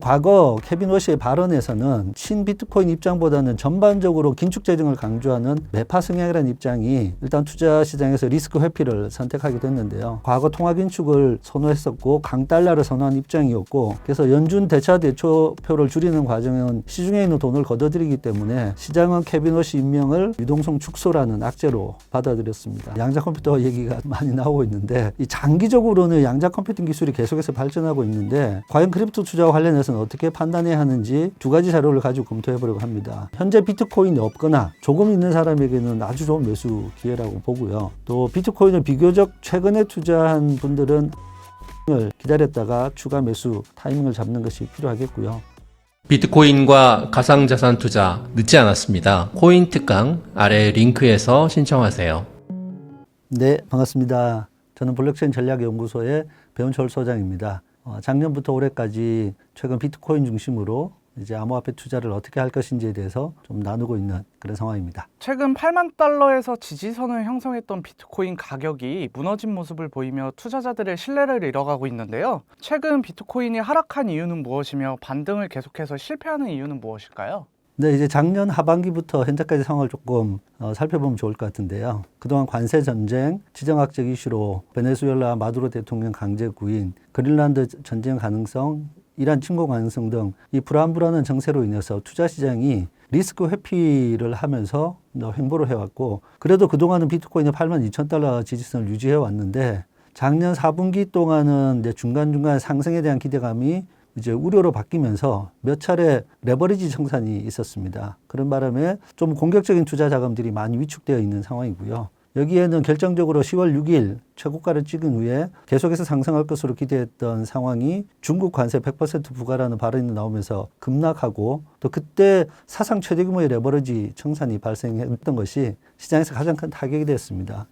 과거 케빈 워시의 발언에서는 친비트코인 입장보다는 전반적으로 긴축 재정을 강조하는 매파 성향이라는 입장이 일단 투자 시장에서 리스크 회피를 선택하게 됐는데요. 과거 통화 긴축을 선호했었고 강달러를 선호한 입장이었고, 그래서 연준 대차 대조표를 줄이는 과정은 시중에 있는 돈을 걷어들이기 때문에 시장은 케빈 워시 임명을 유동성 축소라는 악재로 받아들였습니다. 양자 컴퓨터 얘기가 많이 나오고 있는데, 이 장기적으로는 양자 컴퓨팅 기술이 계속해서 발전하고 있는데 과연 크립토 투자와 관련해서는 어떻게 판단해야 하는지 두 가지 자료를 가지고 검토해 보려고 합니다. 현재 비트코인이 없거나 조금 있는 사람에게는 아주 좋은 매수 기회라고 보고요. 또 비트코인을 비교적 최근에 투자한 분들은 기다렸다가 추가 매수 타이밍을 잡는 것이 필요하겠고요. 비트코인과 가상자산 투자 늦지 않았습니다. 코인 특강 아래 링크에서 신청하세요. 네, 반갑습니다. 저는 블록체인 전략연구소의 배운철 소장입니다. 작년부터 올해까지 최근 비트코인 중심으로 이제 암호화폐 투자를 어떻게 할 것인지에 대해서 좀 나누고 있는 그런 상황입니다. 최근 8만 달러에서 지지선을 형성했던 비트코인 가격이 무너진 모습을 보이며 투자자들의 신뢰를 잃어가고 있는데요. 최근 비트코인이 하락한 이유는 무엇이며 반등을 계속해서 실패하는 이유는 무엇일까요? 네, 이제 작년 하반기부터 현재까지 상황을 조금 살펴보면 좋을 것 같은데요. 그동안 관세 전쟁, 지정학적 이슈로 베네수엘라 마두로 대통령 강제 구인, 그린란드 전쟁 가능성, 이란 침공 가능성 등 이 불안한 정세로 인해서 투자 시장이 리스크 회피를 하면서 횡보를 해왔고, 그래도 그동안은 비트코인이 82,000달러 지지선을 유지해 왔는데 작년 4분기 동안은 이제 중간중간 상승에 대한 기대감이 이제 우려로 바뀌면서 몇 차례 레버리지 청산이 있었습니다. 그런 바람에 좀 공격적인 투자 자금들이 많이 위축되어 있는 상황이고요. 여기에는 결정적으로 10월 6일 최고가를 찍은 후에 계속해서 상승할 것으로 기대했던 상황이 중국 관세 100% 부과라는 발언이 나오면서 급락하고, 또 그때 사상 최대 규모의 레버리지 청산이 발생했던 것이 시장에서 가장 큰 타격이 됐습니다.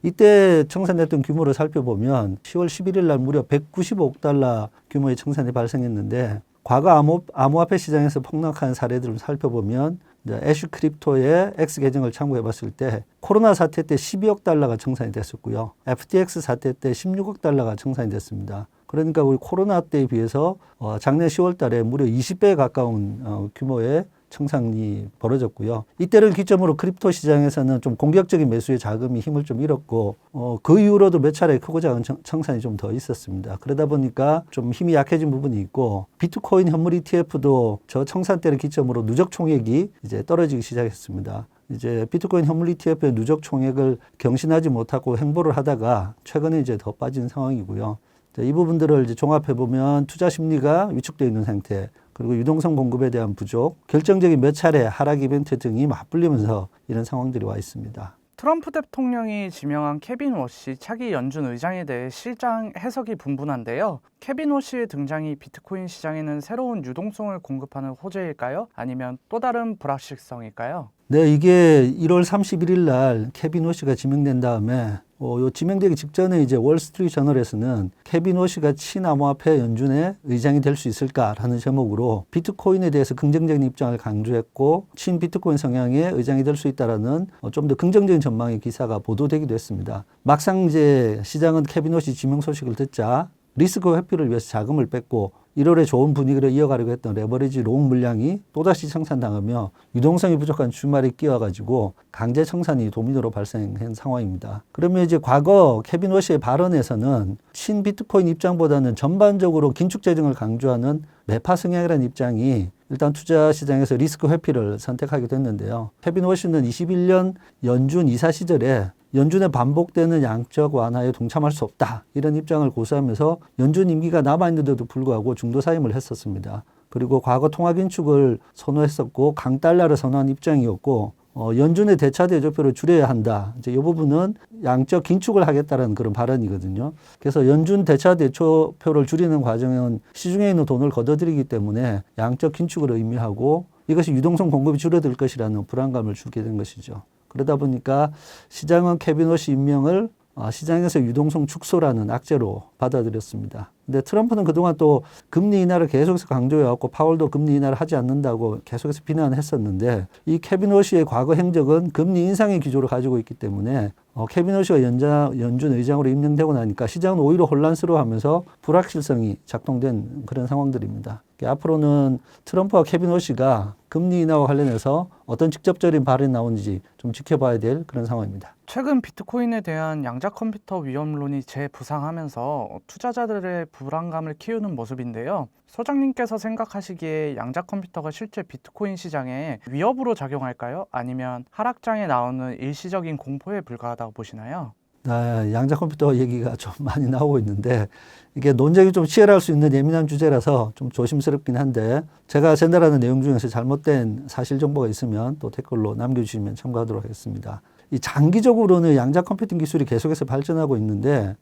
이때 청산됐던 규모를 살펴보면 10월 11일 날 무려 195억 달러 규모의 청산이 발생했는데, 과거 암호화폐 시장에서 폭락한 사례들을 살펴보면 애쉬 크립토의 X 계정을 참고해 봤을 때 코로나 사태 때 12억 달러가 청산이 됐었고요. FTX 사태 때 16억 달러가 청산이 됐습니다. 그러니까 우리 코로나 때에 비해서 작년 10월 달에 무려 20배에 가까운 규모의 청산이 벌어졌고요. 이때를 기점으로 크립토 시장에서는 좀 공격적인 매수의 자금이 힘을 좀 잃었고, 그 이후로도 몇 차례 크고 작은 청산이 좀 더 있었습니다. 그러다 보니까 좀 힘이 약해진 부분이 있고, 비트코인 현물 ETF도 저 청산 때를 기점으로 누적 총액이 이제 떨어지기 시작했습니다. 이제 비트코인 현물 ETF의 누적 총액을 경신하지 못하고 횡보를 하다가 최근에 이제 더 빠진 상황이고요. 이 부분들을 이제 종합해 보면 투자 심리가 위축되어 있는 상태, 그리고 유동성 공급에 대한 부족, 결정적인 몇 차례 하락 이벤트 등이 맞불리면서 이런 상황들이 와 있습니다. 트럼프 대통령이 지명한 케빈 워시 차기 연준 의장에 대해 실장 해석이 분분한데요. 케빈 워시의 등장이 비트코인 시장에는 새로운 유동성을 공급하는 호재일까요? 아니면 또 다른 불확실성일까요? 네, 이게 1월 31일 날 케빈 워시가 지명된 다음에 요 지명되기 직전에 이제 월스트리트 저널에서는 케빈 워시가 친암호화폐 연준의 의장이 될 수 있을까라는 제목으로 비트코인에 대해서 긍정적인 입장을 강조했고, 친비트코인 성향의 의장이 될 수 있다라는 좀 더 긍정적인 전망의 기사가 보도되기도 했습니다. 막상 이제 시장은 케빈 워시 지명 소식을 듣자 리스크 회피를 위해서 자금을 뺐고 1월에 좋은 분위기를 이어가려고 했던 레버리지 롱 물량이 또다시 청산당하며 유동성이 부족한 주말이 끼어가지고 강제 청산이 도미노로 발생한 상황입니다. 그러면 이제 과거 케빈 워시의 발언에서는 친비트코인 입장보다는 전반적으로 긴축 재정을 강조하는 매파 성향이라는 입장이 일단 투자 시장에서 리스크 회피를 선택하게 됐는데요. 케빈 워시는 21년 연준 이사 시절에 연준의 반복되는 양적 완화에 동참할 수 없다, 이런 입장을 고수하면서 연준 임기가 남아있는데도 불구하고 중도 사임을 했었습니다. 그리고 과거 통화 긴축을 선호했었고 강달러를 선호한 입장이었고, 연준의 대차 대조표를 줄여야 한다, 이제 이 부분은 양적 긴축을 하겠다는 그런 발언이거든요. 그래서 연준 대차 대조표를 줄이는 과정은 시중에 있는 돈을 걷어들이기 때문에 양적 긴축을 의미하고, 이것이 유동성 공급이 줄어들 것이라는 불안감을 주게 된 것이죠. 그러다 보니까 시장은 케빈 워시 임명을 시장에서 유동성 축소라는 악재로 받아들였습니다. 근데 트럼프는 그동안 또 금리 인하를 계속해서 강조해왔고, 파월도 금리 인하를 하지 않는다고 계속해서 비난을 했었는데, 이 케빈 워시의 과거 행적은 금리 인상의 기조를 가지고 있기 때문에 케빈 워시가 연준 의장으로 임명되고 나니까 시장은 오히려 혼란스러워하면서 불확실성이 작동된 그런 상황들입니다. 앞으로는 트럼프와 케빈 워시가 금리 인하와 관련해서 어떤 직접적인 발언이 나오는지 좀 지켜봐야 될 그런 상황입니다. 최근 비트코인에 대한 양자 컴퓨터 위험론이 재부상하면서 투자자들의 불안감을 키우는 모습인데요. 소장님께서 생각하시기에 양자 컴퓨터가 실제 비트코인 시장에 위협으로 작용할까요? 아니면 하락장에 나오는 일시적인 공포에 불과하다고 보시나요? 양자 컴퓨터 얘기가 좀 많이 나오고 있는데 이게 논쟁이 좀 치열할 수 있는 예민한 주제라서 좀 조심스럽긴 한데 제가 전달하는 내용 중에서 잘못된 사실 정보가 있으면 또 댓글로 남겨주시면 참고하도록 하겠습니다. 이 장기적으로는 양자 컴퓨팅 기술이 계속해서 발전하고 있는데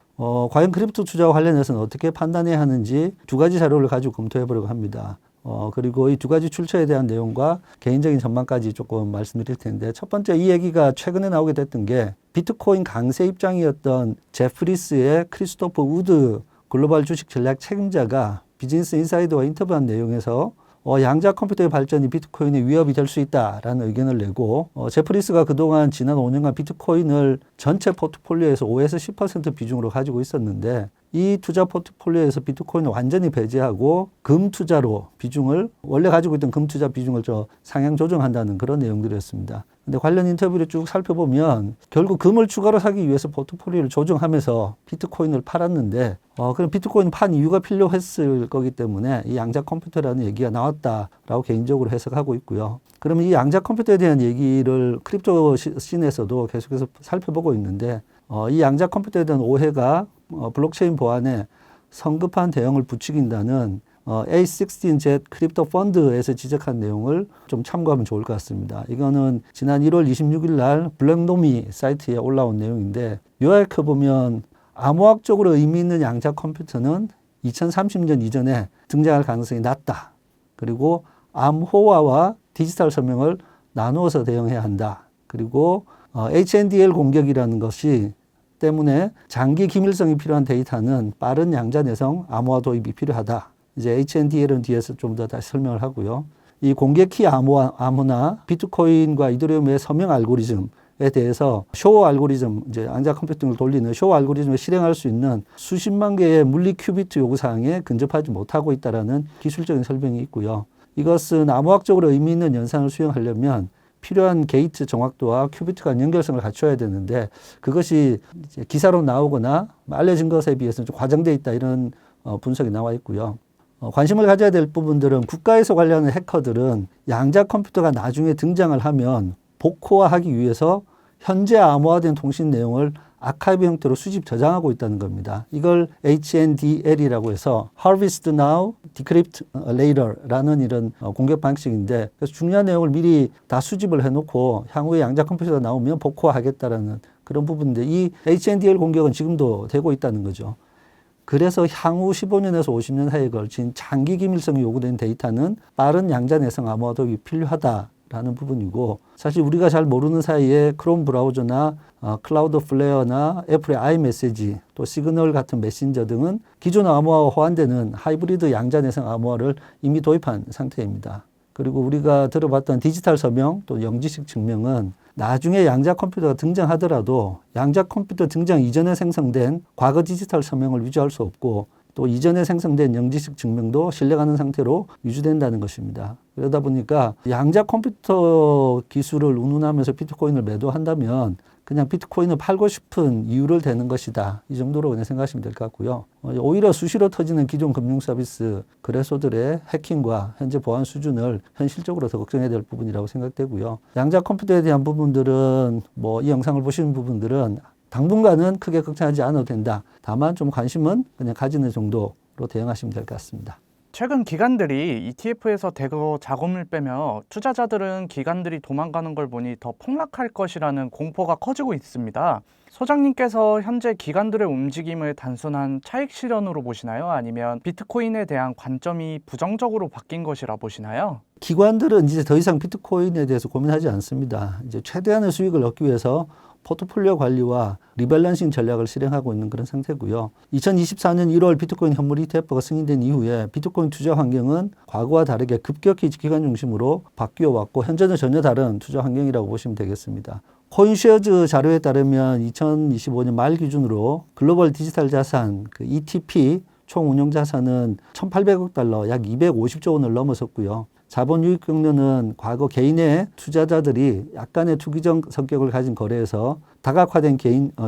과연 크립토 투자와 관련해서는 어떻게 판단해야 하는지 두 가지 자료를 가지고 검토해 보려고 합니다. 그리고 이 두 가지 출처에 대한 내용과 개인적인 전망까지 조금 말씀드릴 텐데 첫 번째 이 얘기가 최근에 나오게 됐던 게 비트코인 강세 입장이었던 제프리스의 크리스토퍼 우드 글로벌 주식 전략 책임자가 비즈니스 인사이더와 인터뷰한 내용에서 양자 컴퓨터의 발전이 비트코인의 위협이 될 수 있다라는 의견을 내고 제프리스가 그동안 지난 5년간 비트코인을 전체 포트폴리오에서 5에서 10% 비중으로 가지고 있었는데 이 투자 포트폴리오에서 비트코인을 완전히 배제하고 금 투자로 비중을 원래 가지고 있던 금 투자 비중을 상향 조정한다는 그런 내용들이었습니다. 근데 관련 인터뷰를 쭉 살펴보면 결국 금을 추가로 사기 위해서 포트폴리오를 조정하면서 비트코인을 팔았는데 그럼 비트코인 판 이유가 필요했을 거기 때문에 이 양자 컴퓨터라는 얘기가 나왔다라고 개인적으로 해석하고 있고요. 그러면 이 양자 컴퓨터에 대한 얘기를 크립토 씬에서도 계속해서 살펴보고 있는데 이 양자 컴퓨터에 대한 오해가 블록체인 보안에 성급한 대응을 부추긴다는 A16Z 크립토 펀드에서 지적한 내용을 좀 참고하면 좋을 것 같습니다. 이거는 지난 1월 26일 날 블랙노미 사이트에 올라온 내용인데 요약해 보면 암호학적으로 의미 있는 양자 컴퓨터는 2030년 이전에 등장할 가능성이 낮다. 그리고 암호화와 디지털 서명을 나누어서 대응해야 한다. 그리고 HNDL 공격이라는 것이 때문에 장기 기밀성이 필요한 데이터는 빠른 양자 내성 암호화 도입이 필요하다. 이제 HNDL은 뒤에서 좀 더 다시 설명을 하고요. 이 공개키 암호나 비트코인과 이더리움의 서명 알고리즘에 대해서 쇼 알고리즘, 이제 양자 컴퓨팅을 돌리는 쇼 알고리즘을 실행할 수 있는 수십만 개의 물리 큐비트 요구사항에 근접하지 못하고 있다라는 기술적인 설명이 있고요. 이것은 암호학적으로 의미 있는 연산을 수행하려면 필요한 게이트 정확도와 큐비트 간 연결성을 갖춰야 되는데 그것이 이제 기사로 나오거나 알려진 것에 비해서는 좀 과장되어 있다 이런 분석이 나와 있고요. 관심을 가져야 될 부분들은 국가에서 관련한 해커들은 양자 컴퓨터가 나중에 등장을 하면 복호화하기 위해서 현재 암호화된 통신 내용을 아카이브 형태로 수집 저장하고 있다는 겁니다. 이걸 HNDL이라고 해서 Harvest Now, Decrypt Later라는 이런 공격 방식인데 그래서 중요한 내용을 미리 다 수집을 해놓고 향후에 양자 컴퓨터가 나오면 복호하겠다라는 그런 부분인데 이 HNDL 공격은 지금도 되고 있다는 거죠. 그래서 향후 15년에서 50년 사이에 걸친 장기 기밀성이 요구되는 데이터는 빠른 양자 내성 암호화 도입이 필요하다라는 부분이고 사실 우리가 잘 모르는 사이에 크롬 브라우저나 클라우드 플레어나 애플의 아이메시지 또 시그널 같은 메신저 등은 기존 암호화와 호환되는 하이브리드 양자 내성 암호화를 이미 도입한 상태입니다. 그리고 우리가 들어봤던 디지털 서명 또 영지식 증명은 나중에 양자 컴퓨터가 등장하더라도 양자 컴퓨터 등장 이전에 생성된 과거 디지털 서명을 유지할 수 없고 또 이전에 생성된 영지식 증명도 신뢰가는 상태로 유지된다는 것입니다. 그러다 보니까 양자 컴퓨터 기술을 운운하면서 비트코인을 매도한다면 그냥 비트코인을 팔고 싶은 이유를 대는 것이다. 이 정도로 그냥 생각하시면 될 것 같고요. 오히려 수시로 터지는 기존 금융 서비스 거래소들의 해킹과 현재 보안 수준을 현실적으로 더 걱정해야 될 부분이라고 생각되고요. 양자 컴퓨터에 대한 부분들은 이 영상을 보시는 부분들은 당분간은 크게 걱정하지 않아도 된다. 다만 좀 관심은 그냥 가지는 정도로 대응하시면 될 것 같습니다. 최근 기관들이 ETF에서 대거 자금을 빼며 투자자들은 기관들이 도망가는 걸 보니 더 폭락할 것이라는 공포가 커지고 있습니다. 소장님께서 현재 기관들의 움직임을 단순한 차익 실현으로 보시나요? 아니면 비트코인에 대한 관점이 부정적으로 바뀐 것이라 보시나요? 기관들은 이제 더 이상 비트코인에 대해서 고민하지 않습니다. 이제 최대한의 수익을 얻기 위해서 포트폴리오 관리와 리밸런싱 전략을 실행하고 있는 그런 상태고요. 2024년 1월 비트코인 현물 ETF가 승인된 이후에 비트코인 투자 환경은 과거와 다르게 급격히 기관 중심으로 바뀌어 왔고 현재는 전혀 다른 투자 환경이라고 보시면 되겠습니다. 코인쉐어즈 자료에 따르면 2025년 말 기준으로 글로벌 디지털 자산 ETP 총 운용 자산은 1,800억 달러, 약 250조 원을 넘어섰고요. 자본 유입 경로는 과거 개인의 투자자들이 약간의 투기적 성격을 가진 거래에서 다각화된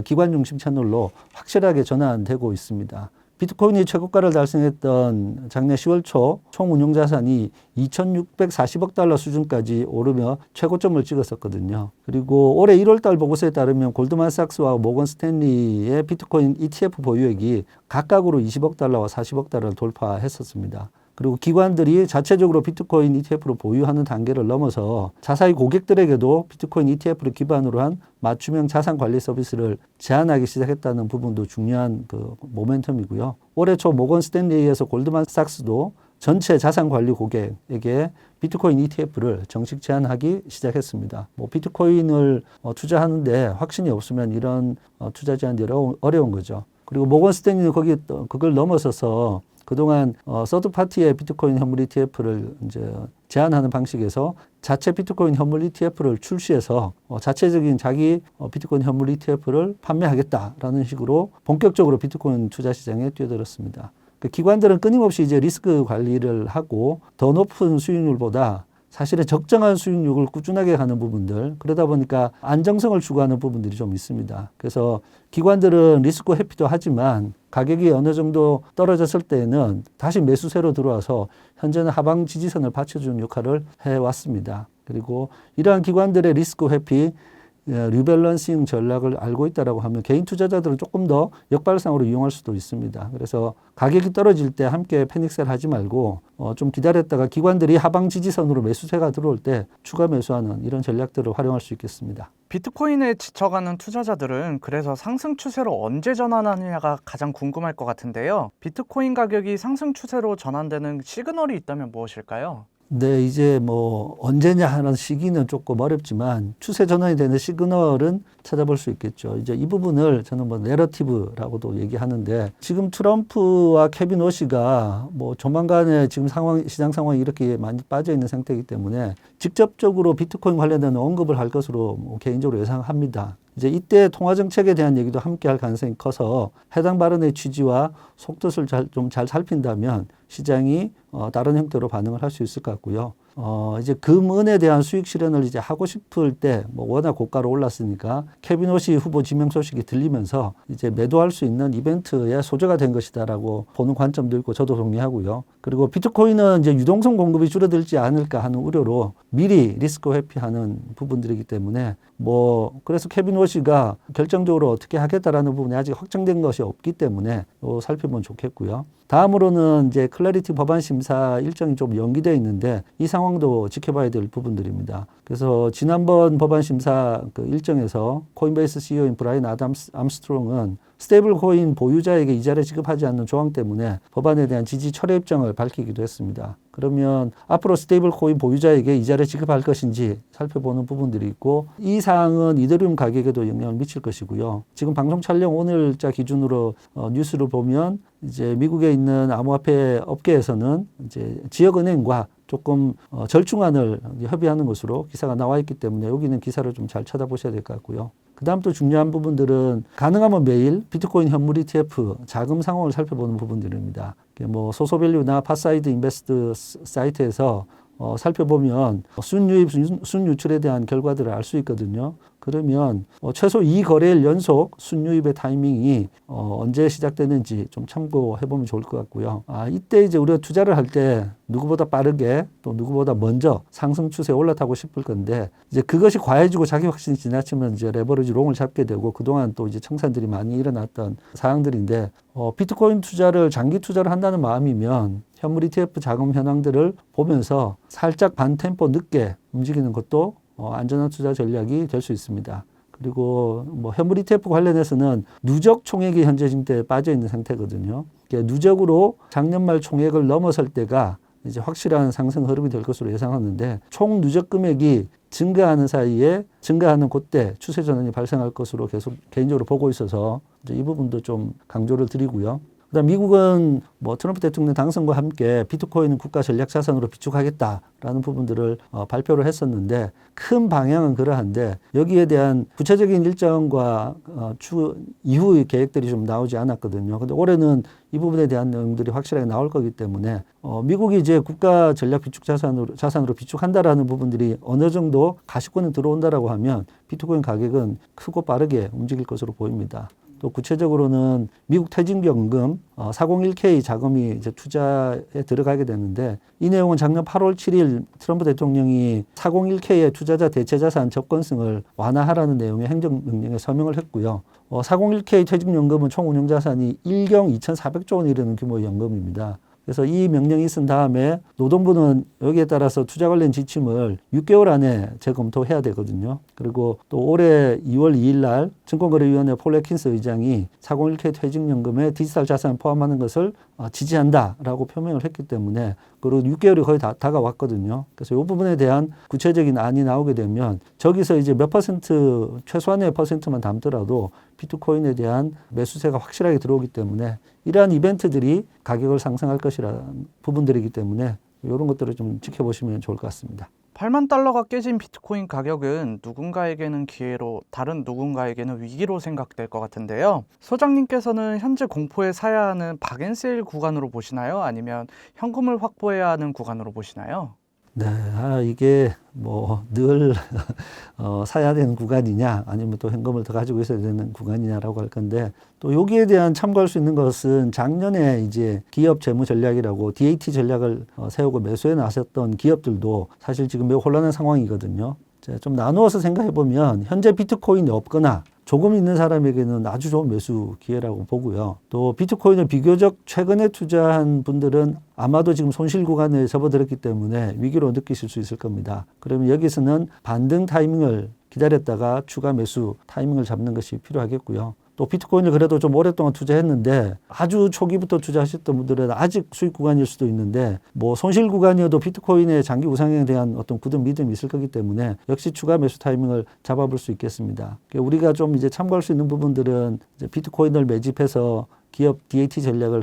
기관 중심 채널로 확실하게 전환되고 있습니다. 비트코인이 최고가를 달성했던 작년 10월 초 총 운용 자산이 2,640억 달러 수준까지 오르며 최고점을 찍었었거든요. 그리고 올해 1월 달 보고서에 따르면 골드만삭스와 모건 스탠리의 비트코인 ETF 보유액이 각각으로 20억 달러와 40억 달러를 돌파했었습니다. 그리고 기관들이 자체적으로 비트코인 ETF를 보유하는 단계를 넘어서 자사의 고객들에게도 비트코인 ETF를 기반으로 한 맞춤형 자산 관리 서비스를 제한하기 시작했다는 부분도 중요한 그 모멘텀이고요. 올해 초 모건 스탠리에서 골드만삭스도 전체 자산 관리 고객에게 비트코인 ETF를 정식 제한하기 시작했습니다. 비트코인을 투자하는데 확신이 없으면 이런 투자 제한이 어려운 거죠. 그리고 모건 스탠리는 그걸 넘어서서 그동안 서드파티의 비트코인 현물 ETF를 이제 제한하는 방식에서 자체 비트코인 현물 ETF를 출시해서 자체적인 자기 비트코인 현물 ETF를 판매하겠다라는 식으로 본격적으로 비트코인 투자 시장에 뛰어들었습니다. 기관들은 끊임없이 이제 리스크 관리를 하고 더 높은 수익률보다 사실은 적정한 수익률을 꾸준하게 가는 부분들, 그러다 보니까 안정성을 추구하는 부분들이 좀 있습니다. 그래서 기관들은 리스크 회피도 하지만 가격이 어느 정도 떨어졌을 때에는 다시 매수세로 들어와서 현재는 하방 지지선을 받쳐주는 역할을 해왔습니다. 그리고 이러한 기관들의 리스크 회피, 리밸런싱 전략을 알고 있다고 하면 개인 투자자들은 조금 더 역발상으로 이용할 수도 있습니다. 그래서 가격이 떨어질 때 함께 패닉셀 하지 말고 좀 기다렸다가 기관들이 하방 지지선으로 매수세가 들어올 때 추가 매수하는 이런 전략들을 활용할 수 있겠습니다. 비트코인에 지쳐가는 투자자들은 그래서 상승 추세로 언제 전환하느냐가 가장 궁금할 것 같은데요. 비트코인 가격이 상승 추세로 전환되는 시그널이 있다면 무엇일까요? 네, 이제 언제냐 하는 시기는 조금 어렵지만 추세 전환이 되는 시그널은 찾아볼 수 있겠죠. 이제 이 부분을 저는 내러티브라고도 얘기하는데 지금 트럼프와 케빈 워시가 조만간에 지금 시장 상황이 이렇게 많이 빠져 있는 상태이기 때문에 직접적으로 비트코인 관련된 언급을 할 것으로 개인적으로 예상합니다. 이제 이때 통화 정책에 대한 얘기도 함께 할 가능성이 커서 해당 발언의 취지와 속뜻을 좀 잘 살핀다면 시장이 다른 형태로 반응을 할 수 있을 것 같고요. 이제 금은에 대한 수익 실현을 이제 하고 싶을 때 워낙 고가로 올랐으니까 케빈 워시 후보 지명 소식이 들리면서 이제 매도할 수 있는 이벤트의 소재가 된 것이다라고 보는 관점도 있고 저도 동의하고요. 그리고 비트코인은 이제 유동성 공급이 줄어들지 않을까 하는 우려로 미리 리스크 회피하는 부분들이기 때문에 그래서 케빈 워시가 결정적으로 어떻게 하겠다라는 부분이 아직 확정된 것이 없기 때문에 살펴보면 좋겠고요. 다음으로는 이제 클래리티 법안 심사 일정이 좀 연기되어 있는데 이 상황도 지켜봐야 될 부분들입니다. 그래서 지난번 법안 심사 그 일정에서 코인베이스 CEO인 브라이언 암스트롱은 스테이블 코인 보유자에게 이자를 지급하지 않는 조항 때문에 법안에 대한 지지 철회 입장을 밝히기도 했습니다. 그러면 앞으로 스테이블 코인 보유자에게 이자를 지급할 것인지 살펴보는 부분들이 있고 이 사항은 이더리움 가격에도 영향을 미칠 것이고요. 지금 방송 촬영 오늘자 기준으로 뉴스를 보면 이제 미국에 있는 암호화폐 업계에서는 이제 지역은행과 조금 절충안을 협의하는 것으로 기사가 나와 있기 때문에 여기는 기사를 좀 잘 찾아보셔야 될 것 같고요. 그 다음 또 중요한 부분들은 가능하면 매일 비트코인 현물 ETF 자금 상황을 살펴보는 부분들입니다. 소소밸류나 파사이드 인베스트 사이트에서 살펴보면 순유입, 순유출에 대한 결과들을 알 수 있거든요. 그러면 최소 2거래일 연속 순유입의 타이밍이 언제 시작되는지 좀 참고해보면 좋을 것 같고요. 이때 이제 우리가 투자를 할 때 누구보다 빠르게 또 누구보다 먼저 상승 추세에 올라타고 싶을 건데 이제 그것이 과해지고 자기 확신이 지나치면 이제 레버리지 롱을 잡게 되고 그동안 또 이제 청산들이 많이 일어났던 사항들인데 비트코인 투자를 장기 투자를 한다는 마음이면 현물 ETF 자금 현황들을 보면서 살짝 반 템포 늦게 움직이는 것도 안전한 투자 전략이 될 수 있습니다. 그리고 현물 ETF 관련해서는 누적 총액이 현재 지금 빠져 있는 상태거든요. 누적으로 작년 말 총액을 넘어설 때가 이제 확실한 상승 흐름이 될 것으로 예상하는데 총 누적 금액이 증가하는 사이에 증가하는 그때 추세 전환이 발생할 것으로 계속 개인적으로 보고 있어서 이제 이 부분도 좀 강조를 드리고요. 그다음 미국은 뭐 트럼프 대통령 당선과 함께 비트코인은 국가 전략 자산으로 비축하겠다라는 부분들을 발표를 했었는데 큰 방향은 그러한데 여기에 대한 구체적인 일정과 이후의 계획들이 좀 나오지 않았거든요. 근데 올해는 이 부분에 대한 내용들이 확실하게 나올 거기 때문에 미국이 이제 국가 전략 비축 자산으로 비축한다라는 부분들이 어느 정도 가시권에 들어온다라고 하면 비트코인 가격은 크고 빠르게 움직일 것으로 보입니다. 또 구체적으로는 미국 퇴직연금 401k 자금이 이제 투자에 들어가게 되는데 이 내용은 작년 8월 7일 트럼프 대통령이 401k의 투자자 대체자산 접근성을 완화하라는 내용의 행정명령에 서명을 했고요. 401k 퇴직연금은 총 운용자산이 1경 2,400조 원에 이르는 규모의 연금입니다. 그래서 이 명령이 있은 다음에 노동부는 여기에 따라서 투자 관련 지침을 6개월 안에 재검토해야 되거든요. 그리고 또 올해 2월 2일 날 증권거래위원회 폴 애킨스 의장이 401k 퇴직연금에 디지털 자산을 포함하는 것을 지지한다라고 표명을 했기 때문에 그리고 6개월이 거의 다 다가왔거든요. 그래서 이 부분에 대한 구체적인 안이 나오게 되면 저기서 이제 몇 퍼센트 최소한의 퍼센트만 담더라도 비트코인에 대한 매수세가 확실하게 들어오기 때문에 이러한 이벤트들이 가격을 상승할 것이라는 부분들이기 때문에 이런 것들을 좀 지켜보시면 좋을 것 같습니다. 8만 달러가 깨진 비트코인 가격은 누군가에게는 기회로 다른 누군가에게는 위기로 생각될 것 같은데요. 소장님께서는 현재 공포에 사야 하는 박앤세일 구간으로 보시나요? 아니면 현금을 확보해야 하는 구간으로 보시나요? 네, 이게 뭐 늘 사야 되는 구간이냐 아니면 또 현금을 더 가지고 있어야 되는 구간이냐라고 할 건데 또 여기에 대한 참고할 수 있는 것은 작년에 이제 기업 재무 전략이라고 DAT 전략을 세우고 매수에 나섰던 기업들도 사실 지금 매우 혼란한 상황이거든요. 좀 나누어서 생각해 보면 현재 비트코인이 없거나 조금 있는 사람에게는 아주 좋은 매수 기회라고 보고요. 또 비트코인을 비교적 최근에 투자한 분들은 아마도 지금 손실 구간에 접어들었기 때문에 위기로 느끼실 수 있을 겁니다. 그러면 여기서는 반등 타이밍을 기다렸다가 추가 매수 타이밍을 잡는 것이 필요하겠고요. 또 비트코인을 그래도 좀 오랫동안 투자했는데 아주 초기부터 투자하셨던 분들은 아직 수익 구간일 수도 있는데 뭐 손실 구간이어도 비트코인의 장기 우상향에 대한 어떤 굳은 믿음이 있을 거기 때문에 역시 추가 매수 타이밍을 잡아볼 수 있겠습니다. 우리가 좀 이제 참고할 수 있는 부분들은 이제 비트코인을 매집해서 기업 DAT 전략을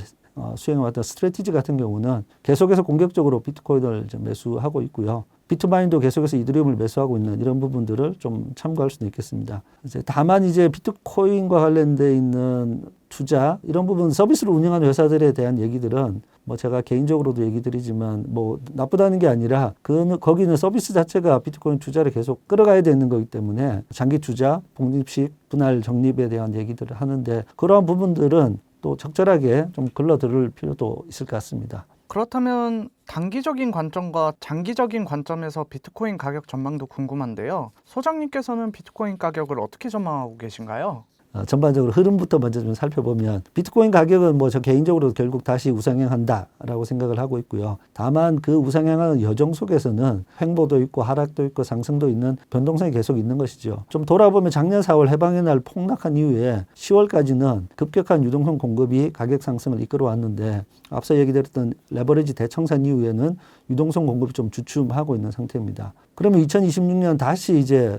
수행해왔던 스트래티지 같은 경우는 계속해서 공격적으로 비트코인을 좀 매수하고 있고요. 비트마인도 계속해서 이더리움을 매수하고 있는 이런 부분들을 좀 참고할 수도 있겠습니다. 다만 이제 비트코인과 관련돼 있는 투자 이런 부분 서비스를 운영하는 회사들에 대한 얘기들은 뭐 제가 개인적으로도 얘기 드리지만 뭐 나쁘다는 게 아니라 거기는 서비스 자체가 비트코인 투자를 계속 끌어가야 되는 거기 때문에 장기 투자, 복립식, 분할 적립에 대한 얘기들을 하는데 그러한 부분들은 또 적절하게 좀 걸러들을 필요도 있을 것 같습니다. 그렇다면 단기적인 관점과 장기적인 관점에서 비트코인 가격 전망도 궁금한데요. 소장님께서는 비트코인 가격을 어떻게 전망하고 계신가요? 전반적으로 흐름부터 먼저 좀 살펴보면 비트코인 가격은 뭐 저 개인적으로 결국 다시 우상향한다라고 생각을 하고 있고요. 다만 그 우상향하는 여정 속에서는 횡보도 있고 하락도 있고 상승도 있는 변동성이 계속 있는 것이죠. 좀 돌아보면 작년 4월 해방의 날 폭락한 이후에 10월까지는 급격한 유동성 공급이 가격 상승을 이끌어 왔는데 앞서 얘기드렸던 레버리지 대청산 이후에는 유동성 공급이 좀 주춤하고 있는 상태입니다. 그러면 2026년 다시 이제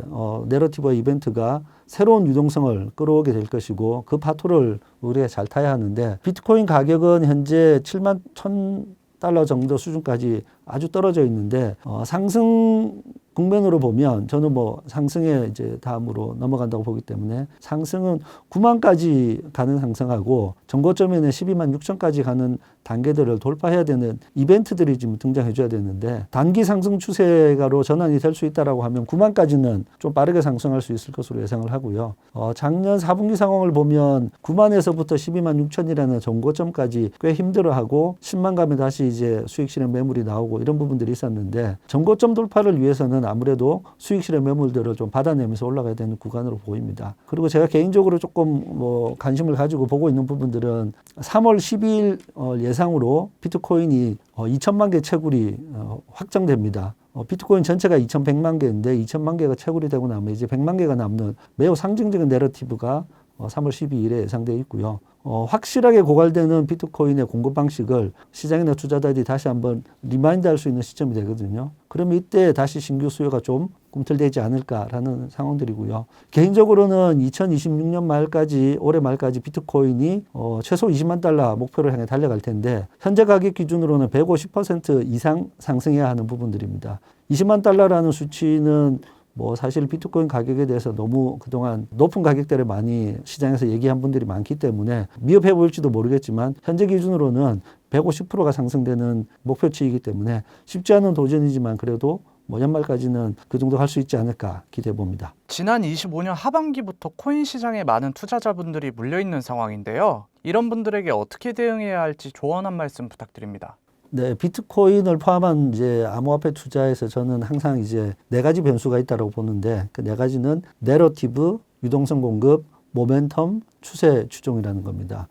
내러티브와 이벤트가 새로운 유동성을 끌어오게 될 것이고 그 파토를 우리가 잘 타야 하는데 비트코인 가격은 현재 7만 1,000달러 정도 수준까지 아주 떨어져 있는데 상승 국면으로 보면 저는 뭐 상승에 이제 다음으로 넘어간다고 보기 때문에 상승은 9만까지 가는 상승하고 전고점에는 12만 6천까지 가는 단계들을 돌파해야 되는 이벤트들이 지금 등장해 줘야 되는데 단기 상승 추세가로 전환이 될 수 있다라고 하면 9만까지는 좀 빠르게 상승할 수 있을 것으로 예상을 하고요. 작년 4분기 상황을 보면 9만에서부터 12만 6천이라는 전고점까지 꽤 힘들어하고 10만 가면 다시 이제 수익 실현 매물이 나오고 이런 부분들이 있었는데 전고점 돌파를 위해서는 아무래도 수익 실현 매물들을 좀 받아내면서 올라가야 되는 구간으로 보입니다. 그리고 제가 개인적으로 조금 뭐 관심을 가지고 보고 있는 부분들은 3월 12일 예상으로 비트코인이 2천만 개 채굴이 확정됩니다. 비트코인 전체가 2,100만 개인데 2천만 개가 채굴이 되고 나면 이제 100만 개가 남는 매우 상징적인 내러티브가 3월 12일에 예상되어 있고요. 확실하게 고갈되는 비트코인의 공급 방식을 시장이나 투자자들이 다시 한번 리마인드 할 수 있는 시점이 되거든요. 그러면 이때 다시 신규 수요가 좀 꿈틀대지 않을까라는 상황들이고요. 개인적으로는 2026년 말까지, 올해 말까지 비트코인이 최소 20만 달러 목표를 향해 달려갈 텐데, 현재 가격 기준으로는 150% 이상 상승해야 하는 부분들입니다. 20만 달러라는 수치는 사실 비트코인 가격에 대해서 너무 그동안 높은 가격대를 많이 시장에서 얘기한 분들이 많기 때문에 미흡해 보일지도 모르겠지만, 현재 기준으로는 150%가 상승되는 목표치이기 때문에 쉽지 않은 도전이지만 그래도 연말까지는 그 정도 할 수 있지 않을까 기대해 봅니다. 지난 25년 하반기부터 코인 시장에 많은 투자자분들이 몰려있는 상황인데요. 이런 분들에게 어떻게 대응해야 할지 조언 한 말씀 부탁드립니다. 네, 비트코인을 포함한 이제 암호화폐 투자에서 저는 항상 이제 4가지 변수가 있다고 보는데, 그 4가지는 내러티브, 유동성 공급, 모멘텀, 추세 추종이라는 겁니다.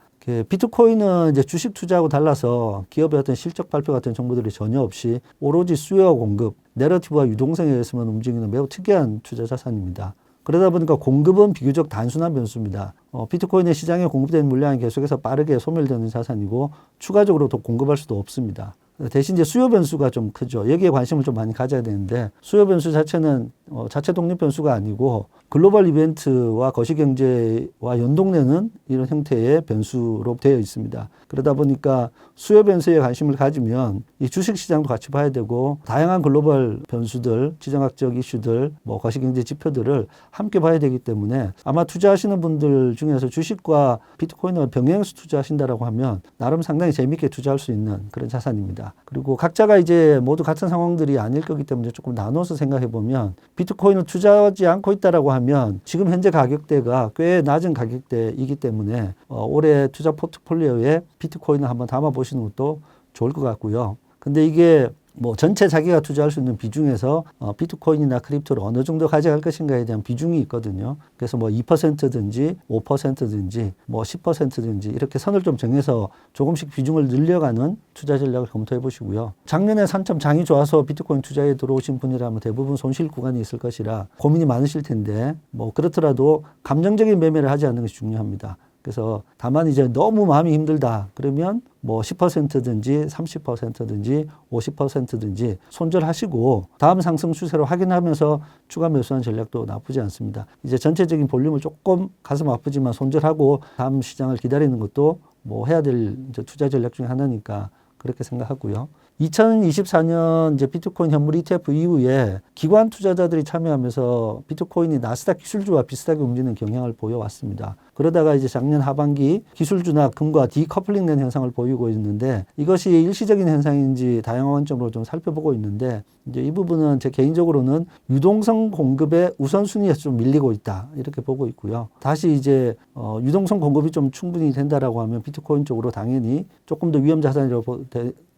비트코인은 이제 주식 투자하고 달라서 기업의 어떤 실적 발표 같은 정보들이 전혀 없이 오로지 수요와 공급, 내러티브와 유동성에 의해서만 움직이는 매우 특이한 투자 자산입니다. 그러다 보니까 공급은 비교적 단순한 변수입니다. 비트코인의 시장에 공급되는 물량이 계속해서 빠르게 소멸되는 자산이고 추가적으로 더 공급할 수도 없습니다. 대신 이제 수요 변수가 좀 크죠. 여기에 관심을 좀 많이 가져야 되는데, 수요 변수 자체는 자체 독립 변수가 아니고 글로벌 이벤트와 거시경제와 연동되는 이런 형태의 변수로 되어 있습니다. 그러다 보니까 수요 변수에 관심을 가지면 이 주식 시장도 같이 봐야 되고, 다양한 글로벌 변수들, 지정학적 이슈들, 거시경제 지표들을 함께 봐야 되기 때문에, 아마 투자하시는 분들 중에서 주식과 비트코인을 병행해서 투자하신다라고 하면 나름 상당히 재미있게 투자할 수 있는 그런 자산입니다. 그리고 각자가 이제 모두 같은 상황들이 아닐 거기 때문에 조금 나눠서 생각해 보면, 비트코인을 투자하지 않고 있다라고 하면 지금 현재 가격대가 꽤 낮은 가격대이기 때문에 올해 투자 포트폴리오에 비트코인을 한번 담아 보시는 것도 좋을 것 같고요. 근데 이게 전체 자기가 투자할 수 있는 비중에서 비트코인이나 크립토를 어느 정도 가져갈 것인가에 대한 비중이 있거든요. 그래서 2%든지 5%든지 10%든지 이렇게 선을 좀 정해서 조금씩 비중을 늘려가는 투자 전략을 검토해 보시고요. 작년에 산참 장이 좋아서 비트코인 투자에 들어오신 분이라면 대부분 손실 구간이 있을 것이라 고민이 많으실 텐데, 그렇더라도 감정적인 매매를 하지 않는 것이 중요합니다. 그래서 다만 이제 너무 마음이 힘들다 그러면 10%든지 30%든지 50%든지 손절하시고 다음 상승 추세로 확인하면서 추가 매수하는 전략도 나쁘지 않습니다. 이제 전체적인 볼륨을 조금 가슴 아프지만 손절하고 다음 시장을 기다리는 것도 해야 될 이제 투자 전략 중에 하나니까 그렇게 생각하고요. 2024년 이제 비트코인 현물 ETF 이후에 기관 투자자들이 참여하면서 비트코인이 나스닥 기술주와 비슷하게 움직이는 경향을 보여왔습니다. 그러다가 이제 작년 하반기 기술주나 금과 디커플링된 현상을 보이고 있는데, 이것이 일시적인 현상인지 다양한 관점으로 좀 살펴보고 있는데, 이제 이 부분은 제 개인적으로는 유동성 공급의 우선순위에서 좀 밀리고 있다 이렇게 보고 있고요. 다시 이제 유동성 공급이 좀 충분히 된다라고 하면 비트코인 쪽으로 당연히 조금 더 위험 자산이라고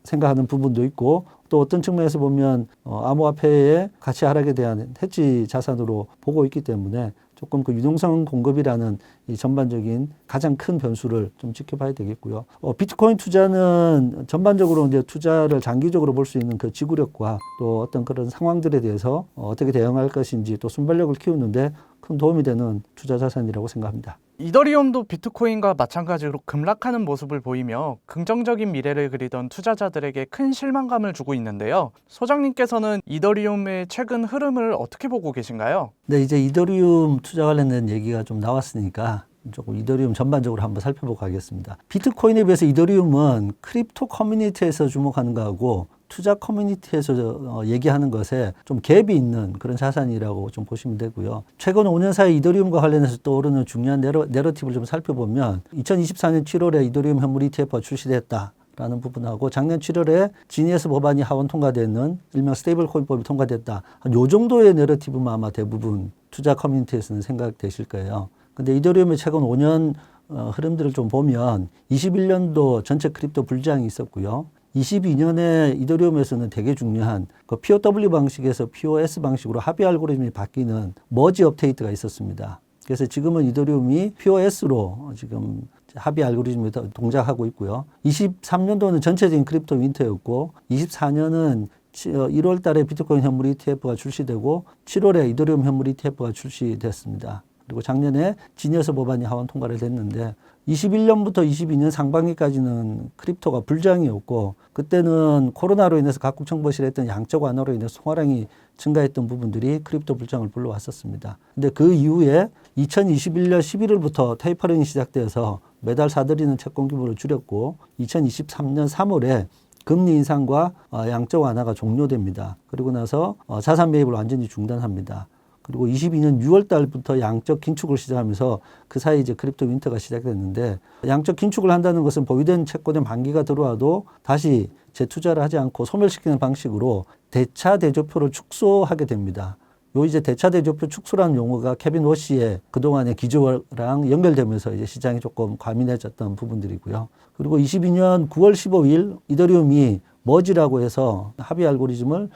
생각하는 부분도 있고, 또 어떤 측면에서 보면 암호화폐의 가치 하락에 대한 해지 자산으로 보고 있기 때문에 조금 그 유동성 공급이라는 이 전반적인 가장 큰 변수를 좀 지켜봐야 되겠고요. 비트코인 투자는 전반적으로 이제 투자를 장기적으로 볼 수 있는 그 지구력과 또 어떤 그런 상황들에 대해서 어떻게 대응할 것인지 또 순발력을 키우는데 큰 도움이 되는 투자 자산이라고 생각합니다. 이더리움도 비트코인과 마찬가지로 급락하는 모습을 보이며 긍정적인 미래를 그리던 투자자들에게 큰 실망감을 주고 있는데요. 소장님께서는 이더리움의 최근 흐름을 어떻게 보고 계신가요? 네, 이제 이더리움 투자 관련된 얘기가 좀 나왔으니까 조금 이더리움 전반적으로 한번 살펴보고 가겠습니다. 비트코인에 비해서 이더리움은 크립토 커뮤니티에서 주목하는 거하고 투자 커뮤니티에서 얘기하는 것에 좀 갭이 있는 그런 자산이라고 좀 보시면 되고요. 최근 5년 사이 이더리움과 관련해서 떠오르는 중요한 내러티브를 좀 살펴보면 2024년 7월에 이더리움 현물 ETF가 출시됐다. 라는 부분하고 작년 7월에 지니어스 법안이 하원 통과되는 일명 스테이블 코인법이 통과됐다. 요 정도의 내러티브만 아마 대부분 투자 커뮤니티에서는 생각되실 거예요. 근데 이더리움의 최근 5년 흐름들을 좀 보면 21년도 전체 크립토 불장이 있었고요. 22년에 이더리움에서는 되게 중요한 그 POW 방식에서 POS 방식으로 합의 알고리즘이 바뀌는 머지 업데이트가 있었습니다. 그래서 지금은 이더리움이 POS로 지금 합의 알고리즘에 동작하고 있고요. 23년도는 전체적인 크립토 윈터였고 24년은 1월 달에 비트코인 현물 ETF가 출시되고 7월에 이더리움 현물 ETF가 출시됐습니다. 그리고 작년에 지니어스 법안이 하원 통과를 됐는데 21년부터 22년 상반기까지는 크립토가 불장이었고 그때는 코로나로 인해서 각국 정보실에 했던 양적 완화로 인해서 통화량이 증가했던 부분들이 크립토 불장을 불러왔었습니다. 근데 그 이후에 2021년 11월부터 테이퍼링이 시작되어서 매달 사들이는 채권 규모를 줄였고 2023년 3월에 금리 인상과 양적 완화가 종료됩니다. 그리고 나서 자산 매입을 완전히 중단합니다. 그리고 22년 6월 달부터 양적 긴축을 시작하면서 그 사이 이제 크립토 윈터가 시작됐는데 양적 긴축을 한다는 것은 보유된 채권의 만기가 들어와도 다시 재투자를 하지 않고 소멸시키는 방식으로 대차 대조표를 축소하게 됩니다. 요 이제 대차 대조표 축소라는 용어가 케빈 워시의 그동안의 기조랑 연결되면서 이제 시장이 조금 과민해졌던 부분들이고요. 그리고 22년 9월 15일 이더리움이 머지라고 해서 합의 알고리즘을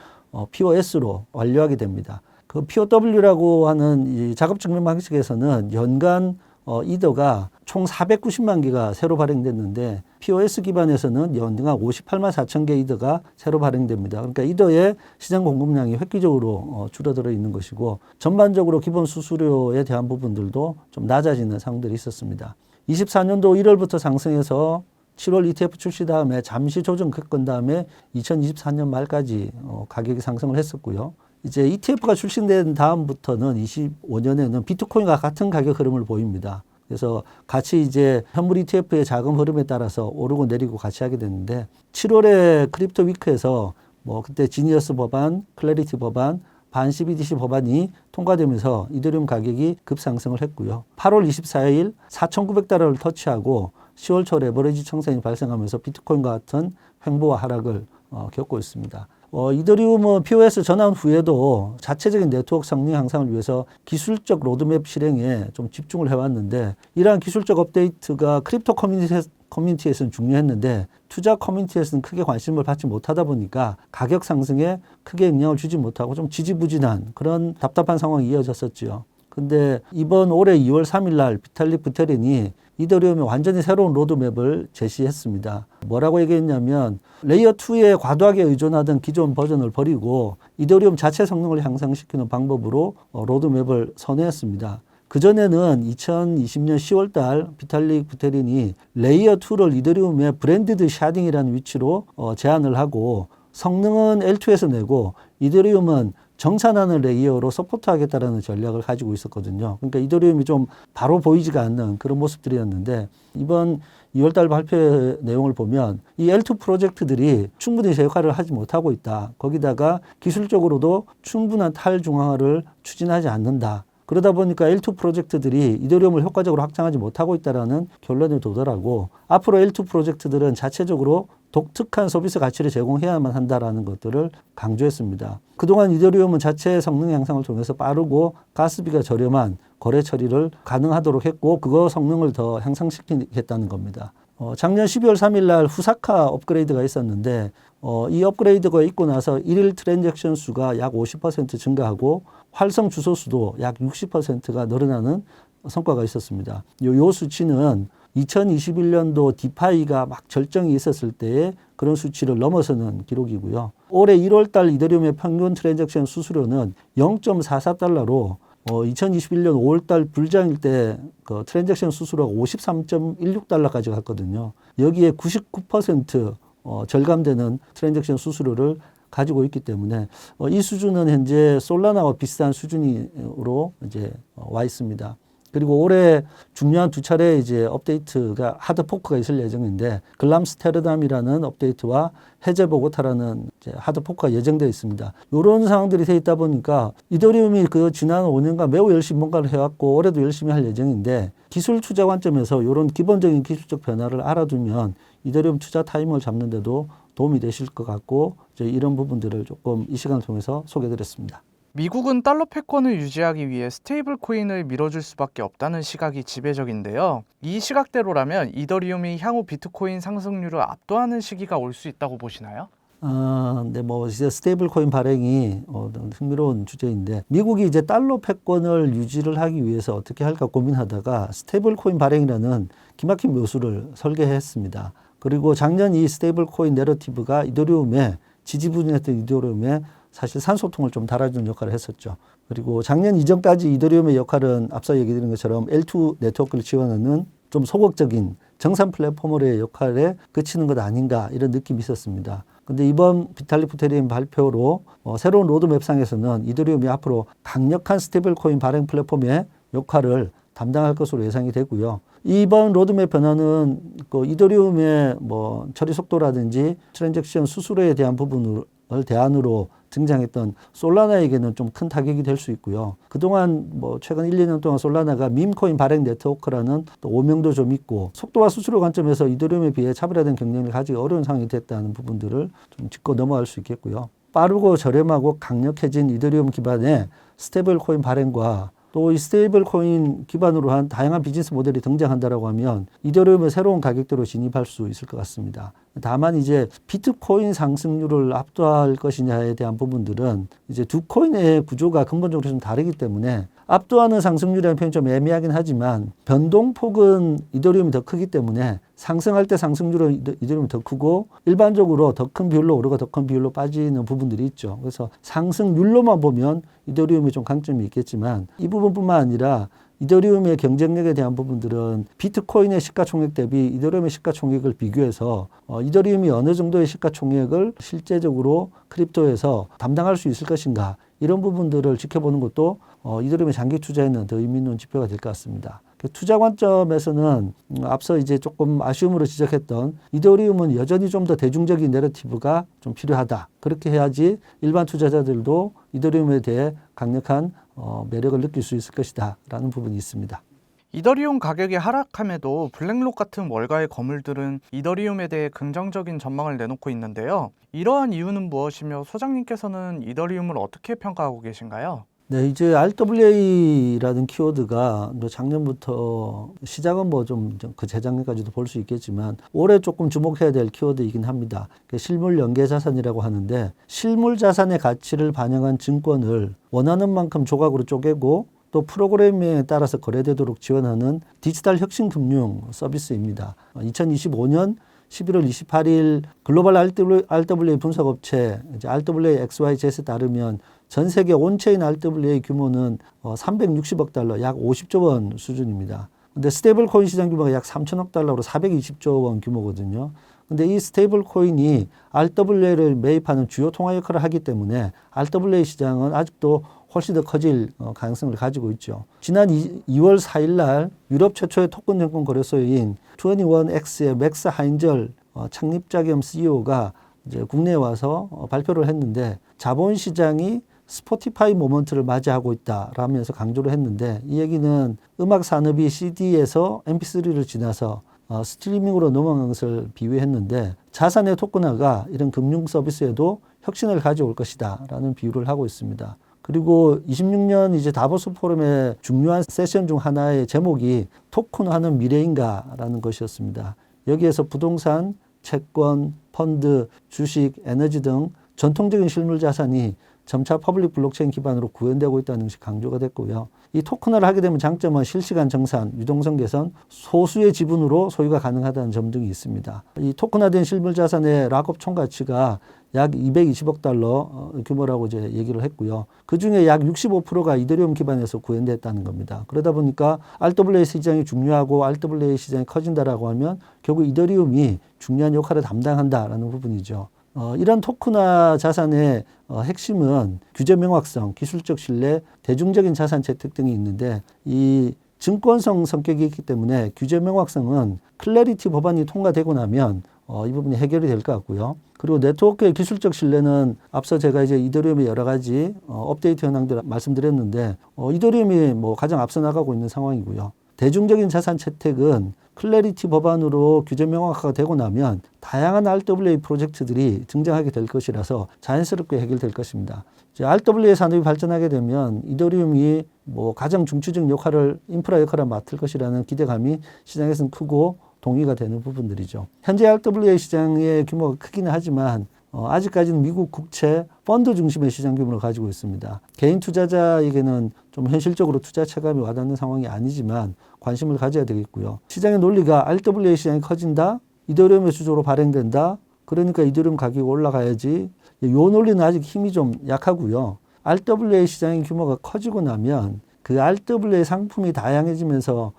POS로 완료하게 됩니다. 그 POW라고 하는 이 작업 증명 방식에서는 연간 이더가 총 490만 개가 새로 발행됐는데 POS 기반에서는 연간 58만 4천 개 이더가 새로 발행됩니다. 그러니까 이더의 시장 공급량이 획기적으로 줄어들어 있는 것이고 전반적으로 기본 수수료에 대한 부분들도 좀 낮아지는 상황들이 있었습니다. 24년도 1월부터 상승해서 7월 ETF 출시 다음에 잠시 조정 겪은 다음에 2024년 말까지 가격이 상승을 했었고요. 이제 ETF가 출시된 다음부터는 25년에는 비트코인과 같은 가격 흐름을 보입니다. 그래서 같이 이제 현물 ETF의 자금 흐름에 따라서 오르고 내리고 같이 하게 됐는데 7월에 크립토 위크에서 뭐 그때 지니어스 법안, 클래리티 법안, 반 CBDC 법안이 통과되면서 이더리움 가격이 급상승을 했고요. 8월 24일 4,900달러를 터치하고 10월 초 레버리지 청산이 발생하면서 비트코인과 같은 횡보와 하락을 겪고 있습니다. 이더리움은 POS 전환 후에도 자체적인 네트워크 성능 향상을 위해서 기술적 로드맵 실행에 좀 집중을 해왔는데 이러한 기술적 업데이트가 크립토 커뮤니티에서는 중요했는데 투자 커뮤니티에서는 크게 관심을 받지 못하다 보니까 가격 상승에 크게 영향을 주지 못하고 좀 지지부진한 그런 답답한 상황이 이어졌었죠. 근데 이번 올해 2월 3일 날 비탈릭 부테린이 이더리움의 완전히 새로운 로드맵을 제시했습니다. 뭐라고 얘기했냐면 레이어 2에 과도하게 의존하던 기존 버전을 버리고 이더리움 자체 성능을 향상시키는 방법으로 로드맵을 선회했습니다. 그전에는 2020년 10월 달 비탈릭 부테린이 레이어 2를 이더리움의 브랜디드 샤딩이라는 위치로 제안을 하고 성능은 L2에서 내고 이더리움은 정산하는 레이어로 서포트하겠다라는 전략을 가지고 있었거든요. 그러니까 이더리움이 좀 바로 보이지가 않는 그런 모습들이었는데 이번 2월달 발표 내용을 보면 이 L2 프로젝트들이 충분히 제 역할을 하지 못하고 있다. 거기다가 기술적으로도 충분한 탈중앙화를 추진하지 않는다. 그러다 보니까 L2 프로젝트들이 이더리움을 효과적으로 확장하지 못하고 있다는 결론에 도달하고 앞으로 L2 프로젝트들은 자체적으로 독특한 서비스 가치를 제공해야만 한다라는 것들을 강조했습니다. 그동안 이더리움은 자체 성능 향상을 통해서 빠르고 가스비가 저렴한 거래 처리를 가능하도록 했고 그거 성능을 더 향상시키겠다는 겁니다. 작년 12월 3일 날 후사카 업그레이드가 있었는데 이 업그레이드가 있고 나서 일일 트랜잭션 수가 약 50% 증가하고 활성 주소 수도 약 60%가 늘어나는 성과가 있었습니다. 요 수치는 2021년도 디파이가 막 절정이 있었을 때의 그런 수치를 넘어서는 기록이고요. 올해 1월 달 이더리움의 평균 트랜잭션 수수료는 0.44달러로 2021년 5월 달 불장일 때 그 트랜잭션 수수료가 53.16달러까지 갔거든요. 여기에 99% 절감되는 트랜잭션 수수료를 가지고 있기 때문에 이 수준은 현재 솔라나와 비슷한 수준으로 이제 와 있습니다. 그리고 올해 중요한 두 차례 이제 업데이트가 하드 포크가 있을 예정인데 글람스테르담이라는 업데이트와 해제 보고타라는 이제 하드 포크가 예정되어 있습니다. 이런 상황들이 돼 있다 보니까 이더리움이 그 지난 5년간 매우 열심히 뭔가를 해왔고 올해도 열심히 할 예정인데 기술 투자 관점에서 이런 기본적인 기술적 변화를 알아두면 이더리움 투자 타이밍을 잡는 데도 도움이 되실 것 같고 이제 이런 부분들을 조금 이 시간을 통해서 소개해드렸습니다. 미국은 달러 패권을 유지하기 위해 스테이블 코인을 밀어줄 수밖에 없다는 시각이 지배적인데요. 이 시각대로라면 이더리움이 향후 비트코인 상승률을 압도하는 시기가 올 수 있다고 보시나요? 네, 뭐 이제 스테이블 코인 발행이 흥미로운 주제인데 미국이 이제 달러 패권을 유지를 하기 위해서 어떻게 할까 고민하다가 스테이블 코인 발행이라는 기막힌 묘수를 설계했습니다. 그리고 작년 이 스테이블 코인 내러티브가 이더리움의 지지부진했던 이더리움의 사실 산소통을 좀 달아주는 역할을 했었죠. 그리고 작년 이전까지 이더리움의 역할은 앞서 얘기 드린 것처럼 L2 네트워크를 지원하는 좀 소극적인 정산 플랫폼으로의 역할에 그치는 것 아닌가 이런 느낌이 있었습니다. 근데 이번 비탈릭 부테린 발표로 새로운 로드맵상에서는 이더리움이 앞으로 강력한 스테이블 코인 발행 플랫폼의 역할을 담당할 것으로 예상이 되고요. 이번 로드맵 변화는 그 이더리움의 뭐 처리 속도라든지 트랜잭션 수수료에 대한 부분을 대안으로 등장했던 솔라나에게는 좀 큰 타격이 될 수 있고요. 그동안 뭐 최근 1, 2년 동안 솔라나가 밈코인 발행 네트워크라는 또 오명도 좀 있고 속도와 수수료 관점에서 이더리움에 비해 차별화된 경쟁을 가지기 어려운 상황이 됐다는 부분들을 좀 짚고 넘어갈 수 있겠고요. 빠르고 저렴하고 강력해진 이더리움 기반의 스테이블 코인 발행과 또 이 스테이블 코인 기반으로 한 다양한 비즈니스 모델이 등장한다라고 하면 이더리움의 새로운 가격대로 진입할 수 있을 것 같습니다. 다만 이제 비트코인 상승률을 압도할 것이냐에 대한 부분들은 이제 두 코인의 구조가 근본적으로 좀 다르기 때문에 압도하는 상승률이라는 표현이 좀 애매하긴 하지만 변동폭은 이더리움이 더 크기 때문에 상승할 때 상승률은 이더리움이 더 크고 일반적으로 더 큰 비율로 오르고 더 큰 비율로 빠지는 부분들이 있죠. 그래서 상승률로만 보면 이더리움이 좀 강점이 있겠지만 이 부분뿐만 아니라 이더리움의 경쟁력에 대한 부분들은 비트코인의 시가총액 대비 이더리움의 시가총액을 비교해서 이더리움이 어느 정도의 시가총액을 실제적으로 크립토에서 담당할 수 있을 것인가 이런 부분들을 지켜보는 것도 이더리움의 장기 투자에는 더 의미 있는 지표가 될 것 같습니다. 투자 관점에서는 앞서 이제 조금 아쉬움으로 지적했던 이더리움은 여전히 좀 더 대중적인 내러티브가 좀 필요하다. 그렇게 해야지 일반 투자자들도 이더리움에 대해 강력한 매력을 느낄 수 있을 것이다 라는 부분이 있습니다. 이더리움 가격이 하락함에도 블랙록 같은 월가의 거물들은 이더리움에 대해 긍정적인 전망을 내놓고 있는데요. 이러한 이유는 무엇이며 소장님께서는 이더리움을 어떻게 평가하고 계신가요? 네, 이제 RWA라는 키워드가 작년부터 시작은 뭐 좀 그 재작년까지도 볼 수 있겠지만 올해 조금 주목해야 될 키워드이긴 합니다. 실물 연계 자산이라고 하는데 실물 자산의 가치를 반영한 증권을 원하는 만큼 조각으로 쪼개고 또 프로그래밍에 따라서 거래되도록 지원하는 디지털 혁신 금융 서비스입니다. 2025년 11월 28일 글로벌 RWA 분석업체 RWA XYZ에 따르면 전 세계 온체인 RWA 규모는 360억 달러, 약 50조 원 수준입니다. 근데 스테이블 코인 시장 규모가 약 3천억 달러로 420조 원 규모거든요. 근데 이 스테이블 코인이 RWA를 매입하는 주요 통화 역할을 하기 때문에 RWA 시장은 아직도 훨씬 더 커질 가능성을 가지고 있죠. 지난 2월 4일 날 유럽 최초의 토큰 증권 거래소인 21X의 맥스 하인젤 창립자 겸 CEO가 이제 국내에 와서 발표를 했는데 자본시장이 스포티파이 모먼트를 맞이하고 있다라면서 강조를 했는데 이 얘기는 음악 산업이 CD에서 MP3를 지나서 스트리밍으로 넘어간 것을 비유했는데 자산의 토큰화가 이런 금융 서비스에도 혁신을 가져올 것이다 라는 비유를 하고 있습니다. 그리고 26년 이제 다보스 포럼의 중요한 세션 중 하나의 제목이 토큰화는 미래인가라는 것이었습니다. 여기에서 부동산, 채권, 펀드, 주식, 에너지 등 전통적인 실물 자산이 점차 퍼블릭 블록체인 기반으로 구현되고 있다는 것이 강조가 됐고요. 이 토큰화를 하게 되면 장점은 실시간 정산, 유동성 개선, 소수의 지분으로 소유가 가능하다는 점 등이 있습니다. 이 토큰화된 실물 자산의 락업 총 가치가 약 220억 달러 규모라고 이제 얘기를 했고요. 그 중에 약 65%가 이더리움 기반에서 구현됐다는 겁니다. 그러다 보니까 RWA 시장이 중요하고 RWA 시장이 커진다라고 하면 결국 이더리움이 중요한 역할을 담당한다라는 부분이죠. 이런 토큰화 자산의 핵심은 규제 명확성, 기술적 신뢰, 대중적인 자산 채택 등이 있는데 이 증권성 성격이 있기 때문에 규제 명확성은 클래리티 법안이 통과되고 나면 이 부분이 해결이 될 것 같고요. 그리고 네트워크의 기술적 신뢰는 앞서 제가 이제 이더리움의 여러 가지 업데이트 현황들 말씀드렸는데 이더리움이 뭐 가장 앞서 나가고 있는 상황이고요. 대중적인 자산 채택은 클래리티 법안으로 규제 명확화가 되고 나면 다양한 RWA 프로젝트들이 등장하게 될 것이라서 자연스럽게 해결될 것입니다. 이제 RWA 산업이 발전하게 되면 이더리움이 뭐 가장 중추적 역할을 인프라 역할을 맡을 것이라는 기대감이 시장에서는 크고 동의가 되는 부분들이죠. 현재 RWA 시장의 규모가 크기는 하지만 아직까지는 미국 국채 펀드 중심의 시장 규모를 가지고 있습니다. 개인 투자자에게는 좀 현실적으로 투자 체감이 와닿는 상황이 아니지만 관심을 가져야 되겠고요. 시장의 논리가 RWA 시장이 커진다, 이더리움의 주조로 발행된다, 그러니까 이더리움 가격이 올라가야지 요 논리는 아직 힘이 좀 약하고요. RWA 시장의 규모가 커지고 나면 그 RWA 상품이 다양해지면서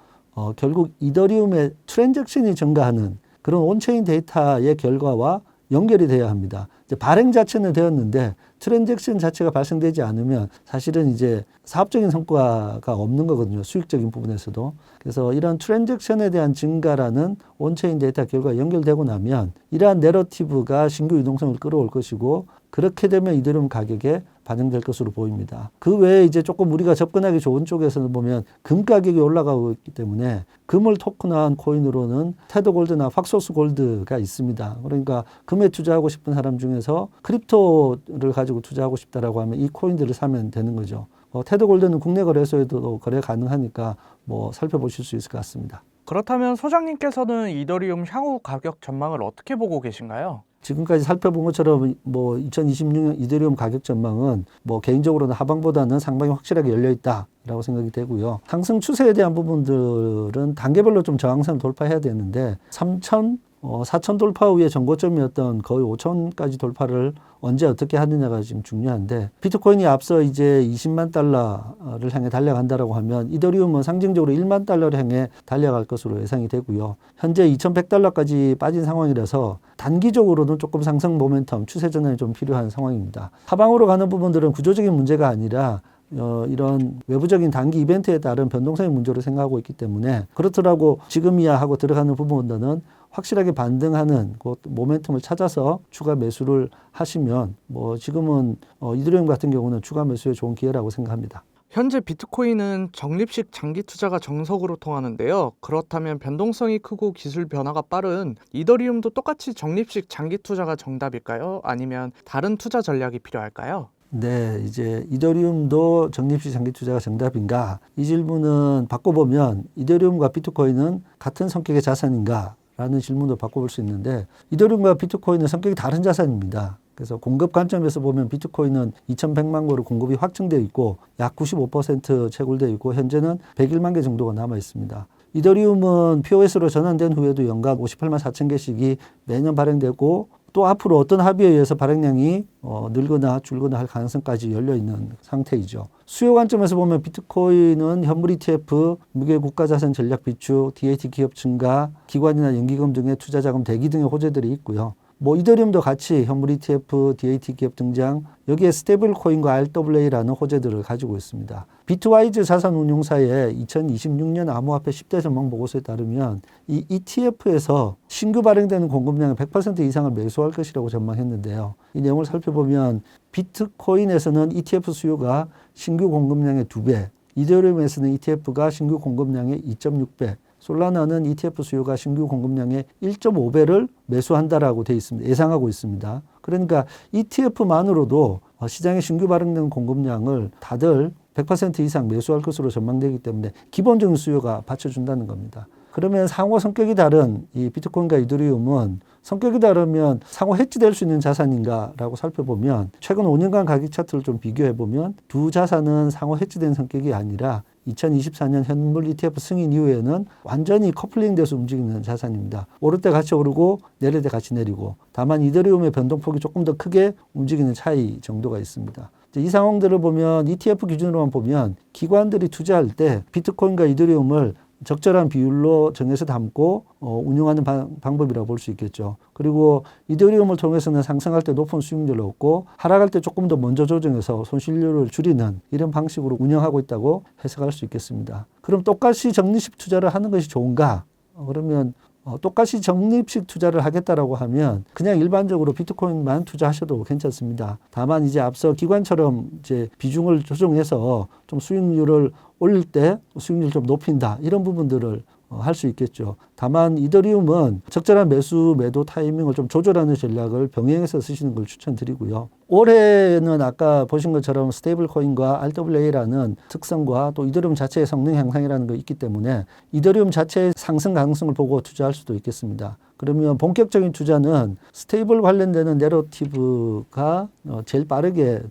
결국 이더리움의 트랜잭션이 증가하는 그런 온체인 데이터의 결과와 연결이 돼야 합니다. 이제 발행 자체는 되었는데 트랜잭션 자체가 발생되지 않으면 사실은 이제 사업적인 성과가 없는 거거든요. 수익적인 부분에서도. 그래서 이런 트랜잭션에 대한 증가라는 온체인 데이터 결과가 연결되고 나면 이러한 내러티브가 신규 유동성을 끌어올 것이고 그렇게 되면 이더리움 가격에 반영될 것으로 보입니다. 그 외에 이제 조금 우리가 접근하기 좋은 쪽에서는 보면 금 가격이 올라가고 있기 때문에 금을 토큰화한 코인으로는 테더 골드나 팍소스 골드가 있습니다. 그러니까 금에 투자하고 싶은 사람 중에서 크립토를 가지고 투자하고 싶다라고 하면 이 코인들을 사면 되는 거죠. 테더 골드는 국내 거래소에도 거래 가능하니까 뭐 살펴보실 수 있을 것 같습니다. 그렇다면 소장님께서는 이더리움 향후 가격 전망을 어떻게 보고 계신가요? 지금까지 살펴본 것처럼 뭐 2026년 이더리움 가격 전망은 뭐 개인적으로는 하방보다는 상방이 확실하게 열려 있다라고 생각이 되고요. 상승 추세에 대한 부분들은 단계별로 좀 저항선을 돌파해야 되는데 4천 돌파 후에 전고점이었던 거의 5천까지 돌파를 언제 어떻게 하느냐가 지금 중요한데 비트코인이 앞서 이제 20만 달러를 향해 달려간다라고 하면 이더리움은 상징적으로 1만 달러를 향해 달려갈 것으로 예상이 되고요. 현재 2,100달러까지 빠진 상황이라서 단기적으로는 조금 상승 모멘텀, 추세 전환이 좀 필요한 상황입니다. 하방으로 가는 부분들은 구조적인 문제가 아니라 이런 외부적인 단기 이벤트에 따른 변동성의 문제로 생각하고 있기 때문에 그렇더라고 지금이야 하고 들어가는 부분들은 확실하게 반등하는 그 모멘텀을 찾아서 추가 매수를 하시면 뭐 지금은 이더리움 같은 경우는 추가 매수에 좋은 기회라고 생각합니다. 현재 비트코인은 적립식 장기 투자가 정석으로 통하는데요. 그렇다면 변동성이 크고 기술 변화가 빠른 이더리움도 똑같이 적립식 장기 투자가 정답일까요? 아니면 다른 투자 전략이 필요할까요? 네, 이제 이더리움도 적립식 장기 투자가 정답인가? 이 질문은 바꿔보면 이더리움과 비트코인은 같은 성격의 자산인가? 라는 질문도 바꿔볼 수 있는데 이더리움과 비트코인은 성격이 다른 자산입니다. 그래서 공급 관점에서 보면 비트코인은 2,100만 개로 공급이 확정되어 있고 약 95% 채굴되어 있고 현재는 101만 개 정도가 남아 있습니다. 이더리움은 POS로 전환된 후에도 연간 58만 4천 개씩이 매년 발행되고 또 앞으로 어떤 합의에 의해서 발행량이 늘거나 줄거나 할 가능성까지 열려있는 상태이죠. 수요 관점에서 보면 비트코인은 현물 ETF, 무게 국가자산 전략 비축, DAT 기업 증가, 기관이나 연기금 등의 투자자금 대기 등의 호재들이 있고요. 뭐 이더리움도 같이 현물 ETF, DAT 기업 등장, 여기에 스테이블 코인과 RWA라는 호재들을 가지고 있습니다. 비트와이즈 자산운용사의 2026년 암호화폐 10대 전망 보고서에 따르면 이 ETF에서 신규 발행되는 공급량의 100% 이상을 매수할 것이라고 전망했는데요. 이 내용을 살펴보면 비트코인에서는 ETF 수요가 신규 공급량의 2배, 이더리움에서는 ETF가 신규 공급량의 2.6배, 솔라나는 ETF 수요가 신규 공급량의 1.5배를 매수한다라고 돼 있습니다. 예상하고 있습니다. 그러니까 ETF만으로도 시장에 신규 발행된 공급량을 다들 100% 이상 매수할 것으로 전망되기 때문에 기본적인 수요가 받쳐준다는 겁니다. 그러면 상호 성격이 다른 이 비트코인과 이더리움은 성격이 다르면 상호 해지될 수 있는 자산인가라고 살펴보면 최근 5년간 가격 차트를 좀 비교해보면 두 자산은 상호 해지된 성격이 아니라 2024년 현물 ETF 승인 이후에는 완전히 커플링돼서 움직이는 자산입니다. 오를 때 같이 오르고 내릴 때 같이 내리고 다만 이더리움의 변동폭이 조금 더 크게 움직이는 차이 정도가 있습니다. 이 상황들을 보면 ETF 기준으로만 보면 기관들이 투자할 때 비트코인과 이더리움을 적절한 비율로 정해서 담고 운용하는 방법이라고 볼 수 있겠죠. 그리고 이더리움을 통해서는 상승할 때 높은 수익률을 얻고 하락할 때 조금 더 먼저 조정해서 손실률을 줄이는 이런 방식으로 운영하고 있다고 해석할 수 있겠습니다. 그럼 똑같이 적립식 투자를 하는 것이 좋은가? 그러면 똑같이 적립식 투자를 하겠다라고 하면 그냥 일반적으로 비트코인만 투자하셔도 괜찮습니다. 다만 이제 앞서 기관처럼 이제 비중을 조정해서 좀 수익률을 올릴 때 수익률을 좀 높인다 이런 부분들을 할 수 있겠죠. 다만 이더리움은 적절한 매수 매도 타이밍을 좀 조절하는 전략을 병행해서 쓰시는 걸 추천드리고요. 올해는 아까 보신 것처럼 스테이블 코인과 RWA라는 특성과 또 이더리움 자체의 성능 향상이라는 게 있기 때문에 이더리움 자체의 상승 가능성을 보고 투자할 수도 있겠습니다. 그러면 본격적인 투자는 스테이블 관련되는 내러티브가 제일 빠르게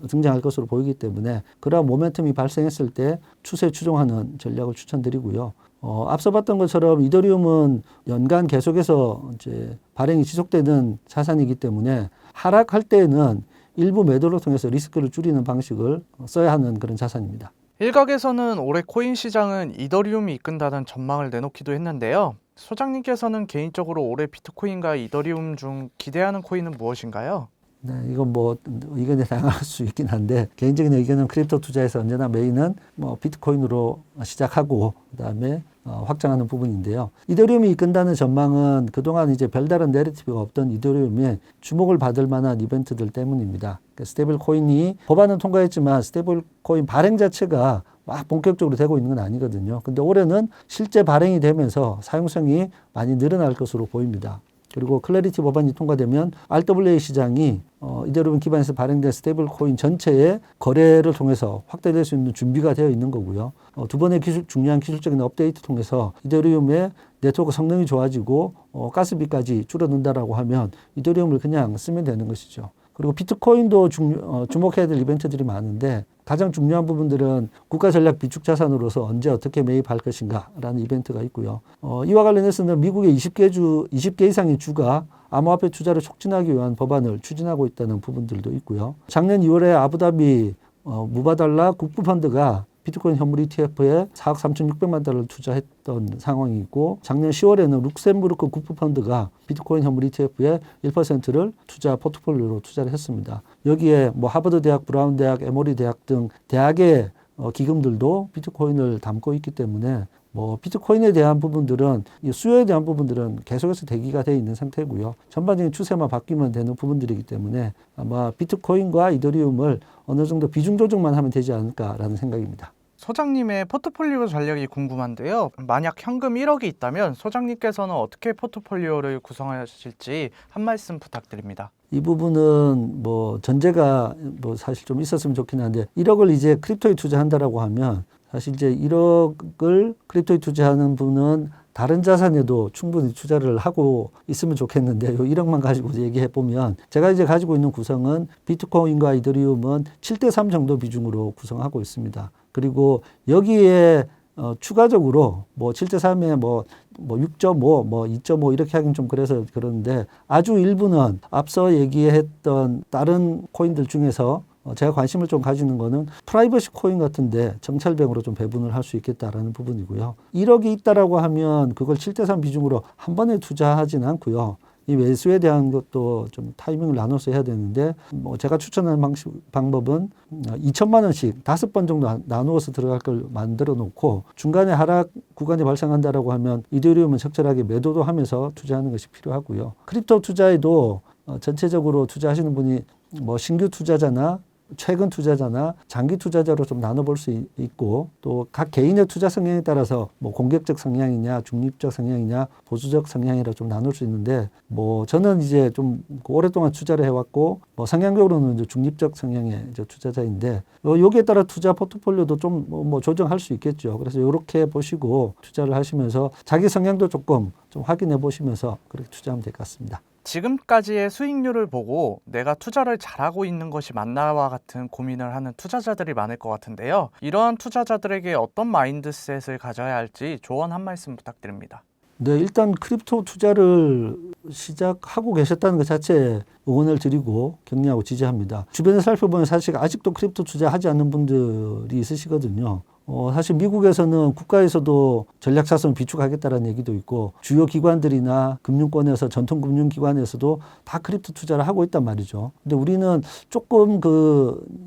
등장할 것으로 보이기 때문에 그러한 모멘텀이 발생했을 때 추세 추종하는 전략을 추천드리고요. 앞서 봤던 것처럼 이더리움은 연간 계속해서 이제 발행이 지속되는 자산이기 때문에 하락할 때에는 일부 매도를 통해서 리스크를 줄이는 방식을 써야 하는 그런 자산입니다. 일각에서는 올해 코인 시장은 이더리움이 이끈다는 전망을 내놓기도 했는데요. 소장님께서는 개인적으로 올해 비트코인과 이더리움 중 기대하는 코인은 무엇인가요? 네, 이건 뭐 의견이 다양할 수 있긴 한데 개인적인 의견은 크립토 투자에서 언제나 메인은 뭐 비트코인으로 시작하고 그다음에 확장하는 부분인데요. 이더리움이 이끈다는 전망은 그동안 이제 별다른 내러티브가 없던 이더리움에 주목을 받을 만한 이벤트들 때문입니다. 스테이블 코인이 법안은 통과했지만 스테이블 코인 발행 자체가 막 본격적으로 되고 있는 건 아니거든요. 근데 올해는 실제 발행이 되면서 사용성이 많이 늘어날 것으로 보입니다. 그리고 클래리티 법안이 통과되면 RWA 시장이 이더리움 기반에서 발행된 스테이블 코인 전체의 거래를 통해서 확대될 수 있는 준비가 되어 있는 거고요. 두 번의 중요한 기술적인 업데이트 통해서 이더리움의 네트워크 성능이 좋아지고 가스비까지 줄어든다라고 하면 이더리움을 그냥 쓰면 되는 것이죠. 그리고 비트코인도 주목해야 될 이벤트들이 많은데 가장 중요한 부분들은 국가 전략 비축 자산으로서 언제 어떻게 매입할 것인가라는 이벤트가 있고요. 이와 관련해서는 미국의 20개 이상의 주가 암호화폐 투자를 촉진하기 위한 법안을 추진하고 있다는 부분들도 있고요. 작년 2월에 아부다비 무바달라 국부펀드가 비트코인 현물 ETF에 4억 3,600만 달러를 투자했던 상황이 있고 작년 10월에는 룩셈부르크 국부펀드가 비트코인 현물 ETF의 1%를 투자 포트폴리오로 투자를 했습니다. 여기에 뭐 하버드 대학, 브라운 대학, 에모리 대학 등 대학의 기금들도 비트코인을 담고 있기 때문에 뭐 비트코인에 대한 부분들은 이 수요에 대한 부분들은 계속해서 대기가 되어 있는 상태고요. 전반적인 추세만 바뀌면 되는 부분들이기 때문에 아마 비트코인과 이더리움을 어느 정도 비중 조정만 하면 되지 않을까라는 생각입니다. 소장님의 포트폴리오 전략이 궁금한데요. 만약 현금 1억이 있다면 소장님께서는 어떻게 포트폴리오를 구성하실지 한 말씀 부탁드립니다. 이 부분은 뭐 전제가 뭐 사실 좀 있었으면 좋긴 한데 1억을 이제 크립토에 투자한다라고 하면 사실 이제 1억을 크립토에 투자하는 분은 다른 자산에도 충분히 투자를 하고 있으면 좋겠는데 요 1억만 가지고 얘기해 보면 제가 이제 가지고 있는 구성은 비트코인과 이더리움은 7대3 정도 비중으로 구성하고 있습니다. 그리고 여기에 추가적으로 뭐 7대3에 뭐 6.5, 뭐 2.5 이렇게 하긴 좀 그래서 그러는데 아주 일부는 앞서 얘기했던 다른 코인들 중에서 제가 관심을 좀 가지는 거는 프라이버시 코인 같은데 정찰병으로 좀 배분을 할 수 있겠다라는 부분이고요. 1억이 있다라고 하면 그걸 7대3 비중으로 한 번에 투자하지는 않고요. 이 매수에 대한 것도 좀 타이밍을 나눠서 해야 되는데 뭐 제가 추천하는 방법은 2천만 원씩 5번 정도 나누어서 들어갈 걸 만들어 놓고 중간에 하락 구간이 발생한다라고 하면 이더리움은 적절하게 매도도 하면서 투자하는 것이 필요하고요. 크립토 투자에도 전체적으로 투자하시는 분이 뭐 신규 투자자나 최근 투자자나 장기 투자자로 좀 나눠볼 수 있고 또 각 개인의 투자 성향에 따라서 뭐 공격적 성향이냐 중립적 성향이냐 보수적 성향이라 좀 나눌 수 있는데 뭐 저는 이제 좀 오랫동안 투자를 해왔고 뭐 성향적으로는 이제 중립적 성향의 이제 투자자인데 여기에 따라 투자 포트폴리오도 좀 뭐 조정할 수 있겠죠. 그래서 이렇게 보시고 투자를 하시면서 자기 성향도 조금 좀 확인해 보시면서 그렇게 투자하면 될 것 같습니다. 지금까지의 수익률을 보고 내가 투자를 잘하고 있는 것이 맞나와 같은 고민을 하는 투자자들이 많을 것 같은데요. 이러한 투자자들에게 어떤 마인드셋을 가져야 할지 조언 한 말씀 부탁드립니다. 네, 일단 크립토 투자를 시작하고 계셨다는 것 자체에 응원을 드리고 격려하고 지지합니다. 주변에 살펴보면 사실 아직도 크립토 투자하지 않는 분들이 있으시거든요. 사실 미국에서는 국가에서도 전략자산을 비축하겠다는 얘기도 있고 주요 기관들이나 금융권에서 전통 금융기관에서도 다 크립토 투자를 하고 있단 말이죠. 근데 우리는 조금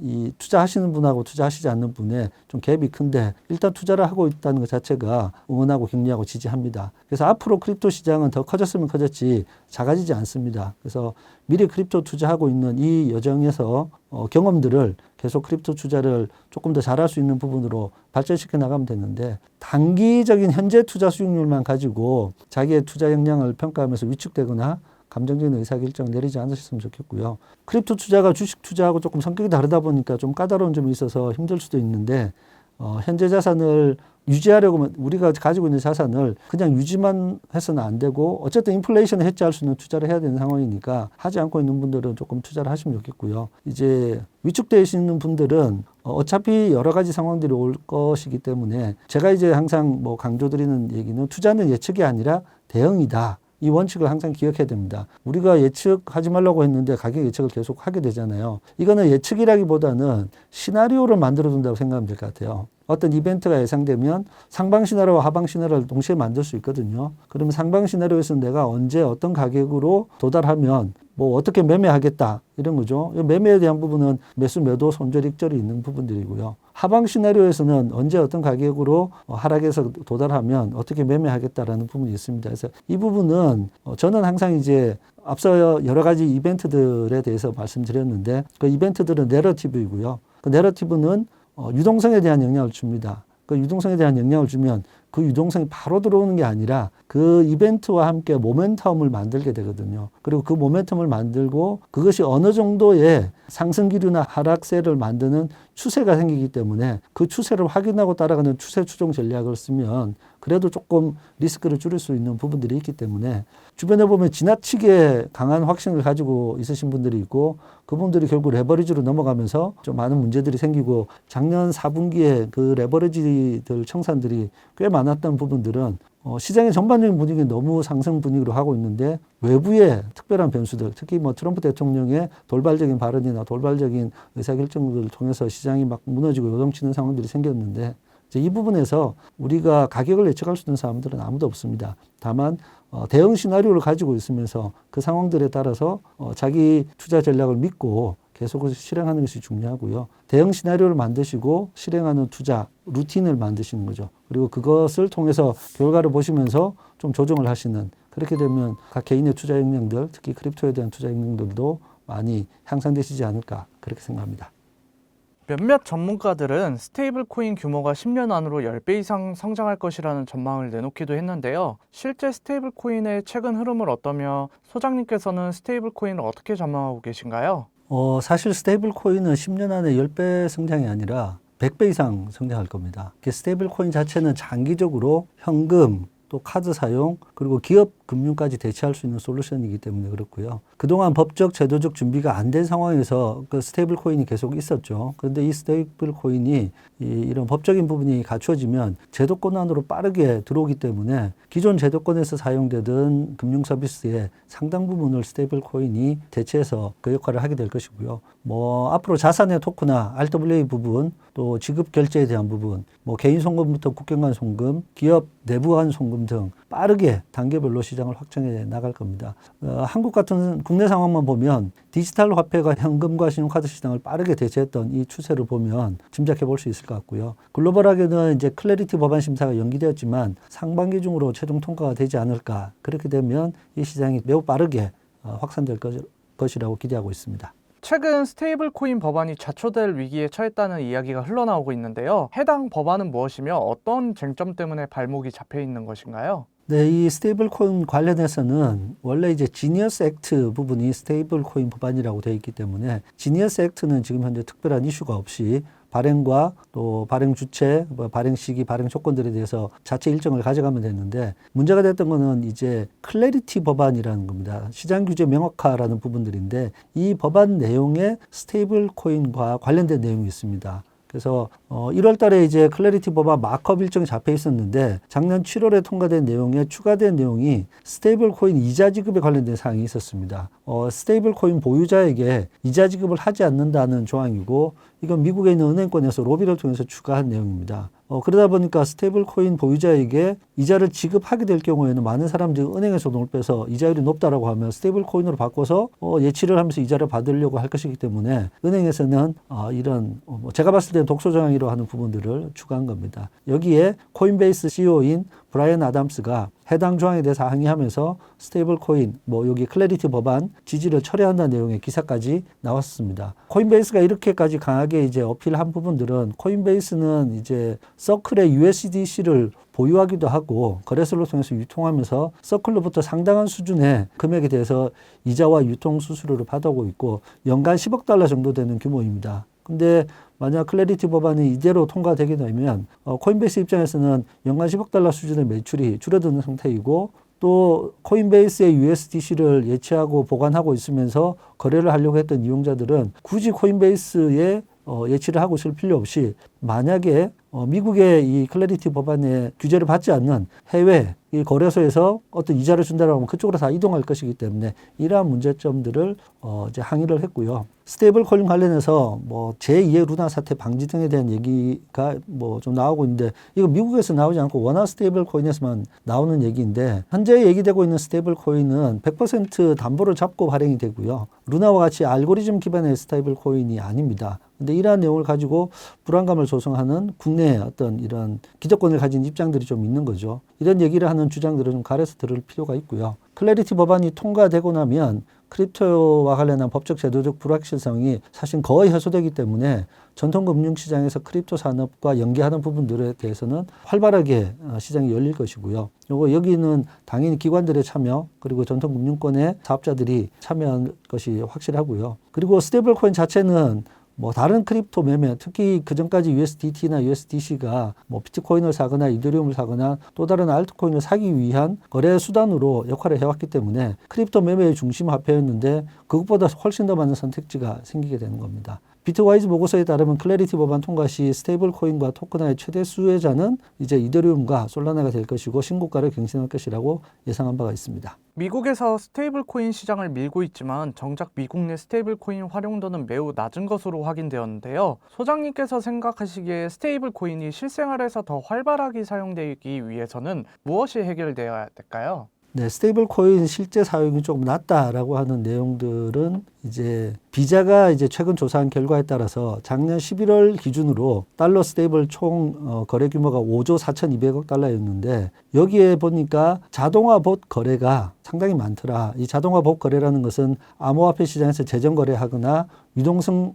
이 투자하시는 분하고 투자하시지 않는 분의 좀 갭이 큰데 일단 투자를 하고 있다는 것 자체가 응원하고 격려하고 지지합니다. 그래서 앞으로 크립토 시장은 더 커졌으면 커졌지 작아지지 않습니다. 그래서 미래 크립토 투자하고 있는 이 여정에서 경험들을 계속 크립토 투자를 조금 더 잘할 수 있는 부분으로 발전시켜 나가면 되는데 단기적인 현재 투자 수익률만 가지고 자기의 투자 역량을 평가하면서 위축되거나 감정적인 의사결정을 내리지 않으셨으면 좋겠고요. 크립토 투자가 주식 투자하고 조금 성격이 다르다 보니까 좀 까다로운 점이 있어서 힘들 수도 있는데 현재 자산을 유지하려고 우리가 가지고 있는 자산을 그냥 유지만 해서는 안 되고 어쨌든 인플레이션을 해지할 수 있는 투자를 해야 되는 상황이니까 하지 않고 있는 분들은 조금 투자를 하시면 좋겠고요. 이제 위축되어 있는 분들은 어차피 여러 가지 상황들이 올 것이기 때문에 제가 이제 항상 뭐 강조드리는 얘기는 투자는 예측이 아니라 대응이다. 이 원칙을 항상 기억해야 됩니다. 우리가 예측하지 말라고 했는데 가격 예측을 계속 하게 되잖아요. 이거는 예측이라기보다는 시나리오를 만들어 둔다고 생각하면 될 것 같아요. 어떤 이벤트가 예상되면 상방 시나리오와 하방 시나리오를 동시에 만들 수 있거든요. 그러면 상방 시나리오에서 내가 언제 어떤 가격으로 도달하면 뭐 어떻게 매매하겠다 이런 거죠. 매매에 대한 부분은 매수, 매도, 손절, 익절이 있는 부분들이고요. 하방 시나리오에서는 언제 어떤 가격으로 하락해서 도달하면 어떻게 매매하겠다라는 부분이 있습니다. 그래서 이 부분은 저는 항상 이제 앞서 여러 가지 이벤트들에 대해서 말씀드렸는데 그 이벤트들은 내러티브이고요. 그 내러티브는 유동성에 대한 영향을 줍니다. 그 유동성에 대한 영향을 주면 그 유동성이 바로 들어오는 게 아니라 그 이벤트와 함께 모멘텀을 만들게 되거든요. 그리고 그 모멘텀을 만들고 그것이 어느 정도의 상승 기류나 하락세를 만드는 추세가 생기기 때문에 그 추세를 확인하고 따라가는 추세 추종 전략을 쓰면 그래도 조금 리스크를 줄일 수 있는 부분들이 있기 때문에 주변에 보면 지나치게 강한 확신을 가지고 있으신 분들이 있고 그분들이 결국 레버리지로 넘어가면서 좀 많은 문제들이 생기고 작년 4분기에 그 레버리지들 청산들이 꽤 많았던 부분들은 시장의 전반적인 분위기는 너무 상승 분위기로 하고 있는데 외부의 특별한 변수들, 특히 뭐 트럼프 대통령의 돌발적인 발언이나 돌발적인 의사결정들을 통해서 시장이 막 무너지고 요동치는 상황들이 생겼는데 이제 이 부분에서 우리가 가격을 예측할 수 있는 사람들은 아무도 없습니다. 다만 대응 시나리오를 가지고 있으면서 그 상황들에 따라서 자기 투자 전략을 믿고 계속 실행하는 것이 중요하고요. 대응 시나리오를 만드시고 실행하는 투자 루틴을 만드시는 거죠. 그리고 그것을 통해서 결과를 보시면서 좀 조정을 하시는 그렇게 되면 각 개인의 투자 역량들, 특히 크립토에 대한 투자 역량들도 많이 향상되시지 않을까 그렇게 생각합니다. 몇몇 전문가들은 스테이블 코인 규모가 10년 안으로 10배 이상 성장할 것이라는 전망을 내놓기도 했는데요. 실제 스테이블 코인의 최근 흐름을 어떠며 소장님께서는 스테이블 코인을 어떻게 전망하고 계신가요? 사실 스테이블 코인은 10년 안에 10배 성장이 아니라 100배 이상 성장할 겁니다. 스테이블 코인 자체는 장기적으로 현금, 또 카드 사용, 그리고 기업 금융까지 대체할 수 있는 솔루션이기 때문에 그렇고요. 그동안 법적, 제도적 준비가 안 된 상황에서 그 스테이블 코인이 계속 있었죠. 그런데 이 스테이블 코인이 이런 법적인 부분이 갖춰지면 제도권 안으로 빠르게 들어오기 때문에 기존 제도권에서 사용되던 금융 서비스의 상당 부분을 스테이블 코인이 대체해서 그 역할을 하게 될 것이고요. 뭐 앞으로 자산의 토크나 RWA 부분, 또 지급 결제에 대한 부분, 뭐 개인 송금부터 국경 간 송금, 기업 내부 간 송금 등 빠르게 단계별로 시장을 확장해 나갈 겁니다. 한국 같은 국내 상황만 보면 디지털 화폐가 현금과 신용카드 시장을 빠르게 대체했던 이 추세를 보면 짐작해 볼 수 있을 것 같고요. 글로벌하게는 이제 클래리티 법안 심사가 연기되었지만 상반기 중으로 최종 통과가 되지 않을까. 그렇게 되면 이 시장이 매우 빠르게 확산될 것이라고 기대하고 있습니다. 최근 스테이블 코인 법안이 좌초될 위기에 처했다는 이야기가 흘러나오고 있는데요. 해당 법안은 무엇이며 어떤 쟁점 때문에 발목이 잡혀 있는 것인가요? 네, 이 스테이블 코인 관련해서는 원래 이제 지니어스 액트 부분이 스테이블 코인 법안이라고 되어 있기 때문에 지니어스 액트는 지금 현재 특별한 이슈가 없이 발행과 또 발행 주체, 발행 시기, 발행 조건들에 대해서 자체 일정을 가져가면 되는데 문제가 됐던 거는 이제 클래리티 법안이라는 겁니다. 시장 규제 명확화라는 부분들인데 이 법안 내용에 스테이블 코인과 관련된 내용이 있습니다. 그래서 1월 달에 이제 클래리티 법안 마크업 일정이 잡혀 있었는데 작년 7월에 통과된 내용에 추가된 내용이 스테이블 코인 이자 지급에 관련된 사항이 있었습니다. 스테이블 코인 보유자에게 이자 지급을 하지 않는다는 조항이고 이건 미국에 있는 은행권에서 로비를 통해서 추가한 내용입니다. 그러다 보니까 스테이블 코인 보유자에게 이자를 지급하게 될 경우에는 많은 사람들이 은행에서 돈을 빼서 이자율이 높다라고 하면 스테이블 코인으로 바꿔서 예치를 하면서 이자를 받으려고 할 것이기 때문에 은행에서는 이런 제가 봤을 때는 독소조항이라고 하는 부분들을 추가한 겁니다. 여기에 코인베이스 CEO인 브라이언 아담스가 해당 조항에 대해서 항의하면서 스테이블 코인, 여기 클래리티 법안 지지를 철회한다는 내용의 기사까지 나왔습니다. 코인베이스가 이렇게까지 강하게 이제 어필한 부분들은 코인베이스는 이제 서클의 USDC를 보유하기도 하고 거래소를 통해서 유통하면서 서클로부터 상당한 수준의 금액에 대해서 이자와 유통 수수료를 받아오고 있고 연간 10억 달러 정도 되는 규모입니다. 근데 만약 클래리티 법안이 이대로 통과되게 되면 코인베이스 입장에서는 연간 10억 달러 수준의 매출이 줄어드는 상태이고 또 코인베이스의 USDC를 예치하고 보관하고 있으면서 거래를 하려고 했던 이용자들은 굳이 코인베이스의 예치를 하고 있을 필요 없이 만약에 미국의 이 클래리티 법안의 규제를 받지 않는 해외 이 거래소에서 어떤 이자를 준다고 하면 그쪽으로 다 이동할 것이기 때문에 이러한 문제점들을 이제 항의를 했고요. 스테이블 코인 관련해서 뭐 제2의 루나 사태 방지 등에 대한 얘기가 뭐 좀 나오고 있는데 이거 미국에서 나오지 않고 워낙 스테이블 코인에서만 나오는 얘기인데 현재 얘기되고 있는 스테이블 코인은 100% 담보를 잡고 발행이 되고요. 루나와 같이 알고리즘 기반의 스테이블 코인이 아닙니다. 근데 이러한 내용을 가지고 불안감을 조성하는 국내의 어떤 이런 기득권을 가진 입장들이 좀 있는 거죠. 이런 얘기를 하는 주장들을 좀 가려서 들을 필요가 있고요. 클래리티 법안이 통과되고 나면 크립토와 관련한 법적 제도적 불확실성이 사실 거의 해소되기 때문에 전통 금융시장에서 크립토 산업과 연계하는 부분들에 대해서는 활발하게 시장이 열릴 것이고요. 여기는 당연히 기관들의 참여 그리고 전통 금융권의 사업자들이 참여한 것이 확실하고요. 그리고 스테이블 코인 자체는 뭐 다른 크립토 매매, 특히 그전까지 USDT나 USDC가 뭐 비트코인을 사거나 이더리움을 사거나 또 다른 알트코인을 사기 위한 거래 수단으로 역할을 해왔기 때문에 크립토 매매의 중심 화폐였는데 그것보다 훨씬 더 많은 선택지가 생기게 되는 겁니다. 비트와이즈 보고서에 따르면 클래리티 법안 통과 시 스테이블 코인과 토큰화의 최대 수혜자는 이제 이더리움과 솔라나가 될 것이고 신고가를 갱신할 것이라고 예상한 바가 있습니다. 미국에서 스테이블 코인 시장을 밀고 있지만 정작 미국 내 스테이블 코인 활용도는 매우 낮은 것으로 확인되었는데요. 소장님께서 생각하시기에 스테이블 코인이 실생활에서 더 활발하게 사용되기 위해서는 무엇이 해결되어야 될까요? 네, 스테이블 코인 실제 사용이 조금 낮다라고 하는 내용들은 이제 비자가 이제 최근 조사한 결과에 따라서 작년 11월 기준으로 달러 스테이블 총 거래 규모가 5조 4,200억 달러였는데 여기에 보니까 자동화 봇 거래가 상당히 많더라. 이 자동화 봇 거래라는 것은 암호화폐 시장에서 재정 거래하거나 유동성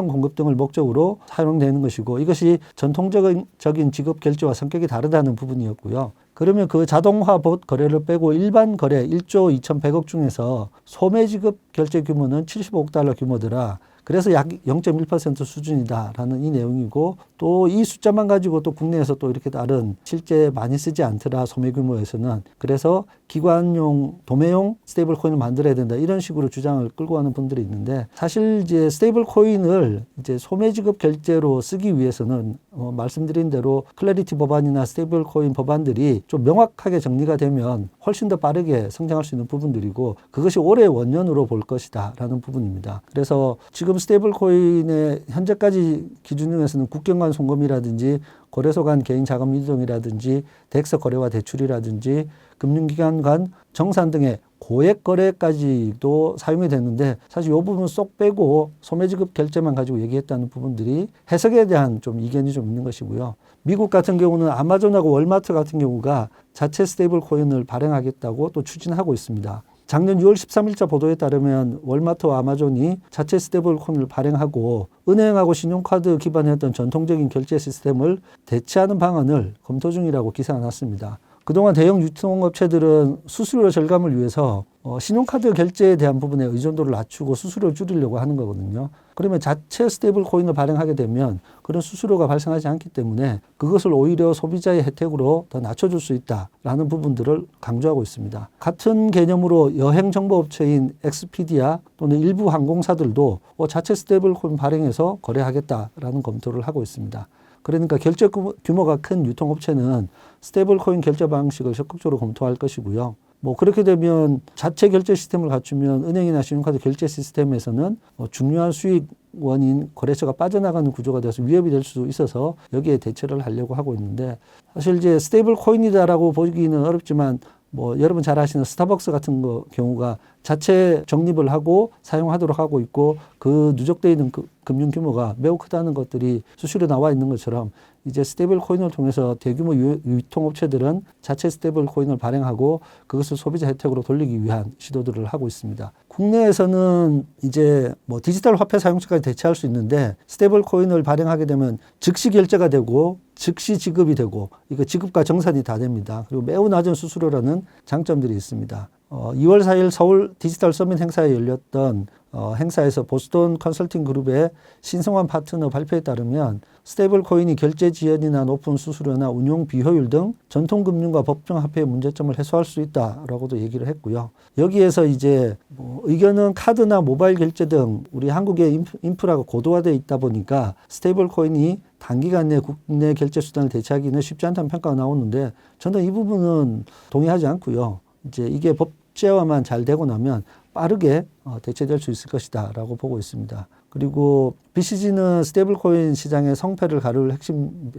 공급 등을 목적으로 사용되는 것이고 이것이 전통적인 지급 결제와 성격이 다르다는 부분이었고요. 그러면 그 자동화 봇 거래를 빼고 일반 거래 1조 2,100억 중에서 소매 지급 결제 규모는 75억 달러 규모더라. 그래서 약 0.1% 수준이다라는 이 내용이고 또 이 숫자만 가지고 또 국내에서 또 이렇게 다른 실제 많이 쓰지 않더라 소매 규모에서는 그래서 기관용 도매용 스테이블 코인을 만들어야 된다 이런 식으로 주장을 끌고 가는 분들이 있는데 사실 이제 스테이블 코인을 이제 소매 지급 결제로 쓰기 위해서는 말씀드린 대로 클래리티 법안이나 스테이블 코인 법안들이 좀 명확하게 정리가 되면 훨씬 더 빠르게 성장할 수 있는 부분들이고 그것이 올해 원년으로 볼 것이다라는 부분입니다. 그래서 지금 스테이블 코인의 현재까지 기준 중에서는 국경 간 송금이라든지 거래소 간 개인 자금 이동이라든지 덱스 거래와 대출이라든지 금융기관 간 정산 등의 고액 거래까지도 사용이 됐는데 사실 이 부분 쏙 빼고 소매지급 결제만 가지고 얘기했다는 부분들이 해석에 대한 좀 이견이 좀 있는 것이고요. 미국 같은 경우는 아마존하고 월마트 같은 경우가 자체 스테이블 코인을 발행하겠다고 또 추진하고 있습니다. 작년 6월 13일자 보도에 따르면 월마트와 아마존이 자체 스테이블 코인을 발행하고 은행하고 신용카드 기반의 어떤 전통적인 결제 시스템을 대체하는 방안을 검토 중이라고 기사가 났습니다. 그동안 대형 유통업체들은 수수료 절감을 위해서 신용카드 결제에 대한 부분에 의존도를 낮추고 수수료를 줄이려고 하는 거거든요. 그러면 자체 스테이블 코인을 발행하게 되면 그런 수수료가 발생하지 않기 때문에 그것을 오히려 소비자의 혜택으로 더 낮춰줄 수 있다라는 부분들을 강조하고 있습니다. 같은 개념으로 여행 정보업체인 엑스피디아 또는 일부 항공사들도 자체 스테이블 코인 발행해서 거래하겠다라는 검토를 하고 있습니다. 그러니까 결제 규모가 큰 유통업체는 스테이블 코인 결제 방식을 적극적으로 검토할 것이고요. 뭐 그렇게 되면 자체 결제 시스템을 갖추면 은행이나 신용카드 결제 시스템에서는 중요한 수익 원인 거래처가 빠져나가는 구조가 돼서 위협이 될 수 있어서 여기에 대처를 하려고 하고 있는데 사실 이제 스테이블 코인이다라고 보기는 어렵지만 뭐 여러분 잘 아시는 스타벅스 같은 경우가 자체 적립을 하고 사용하도록 하고 있고 그 누적되어 있는 그 금융 규모가 매우 크다는 것들이 수시로 나와 있는 것처럼 이제 스테이블 코인을 통해서 대규모 유통업체들은 자체 스테이블 코인을 발행하고 그것을 소비자 혜택으로 돌리기 위한 시도들을 하고 있습니다. 국내에서는 이제 뭐 디지털 화폐 사용처까지 대체할 수 있는데 스테이블 코인을 발행하게 되면 즉시 결제가 되고 즉시 지급이 되고 이거 지급과 정산이 다 됩니다. 그리고 매우 낮은 수수료라는 장점들이 있습니다. 2월 4일 서울 디지털 서밋 행사에 열렸던 행사에서 보스턴 컨설팅 그룹의 신성환 파트너 발표에 따르면 스테이블 코인이 결제 지연이나 높은 수수료나 운용 비효율 등 전통 금융과 법정 화폐의 문제점을 해소할 수 있다라고도 얘기를 했고요. 여기에서 이제 의견은 카드나 모바일 결제 등 우리 한국의 인프라가 고도화되어 있다 보니까 스테이블 코인이 단기간 내 국내 결제 수단을 대체하기는 쉽지 않다는 평가가 나오는데 저는 이 부분은 동의하지 않고요. 이제 이게 법제화만 잘 되고 나면 빠르게 대체될 수 있을 것이다 라고 보고 있습니다. 그리고 BCG는 스테이블 코인 시장의 성패를 가를 핵심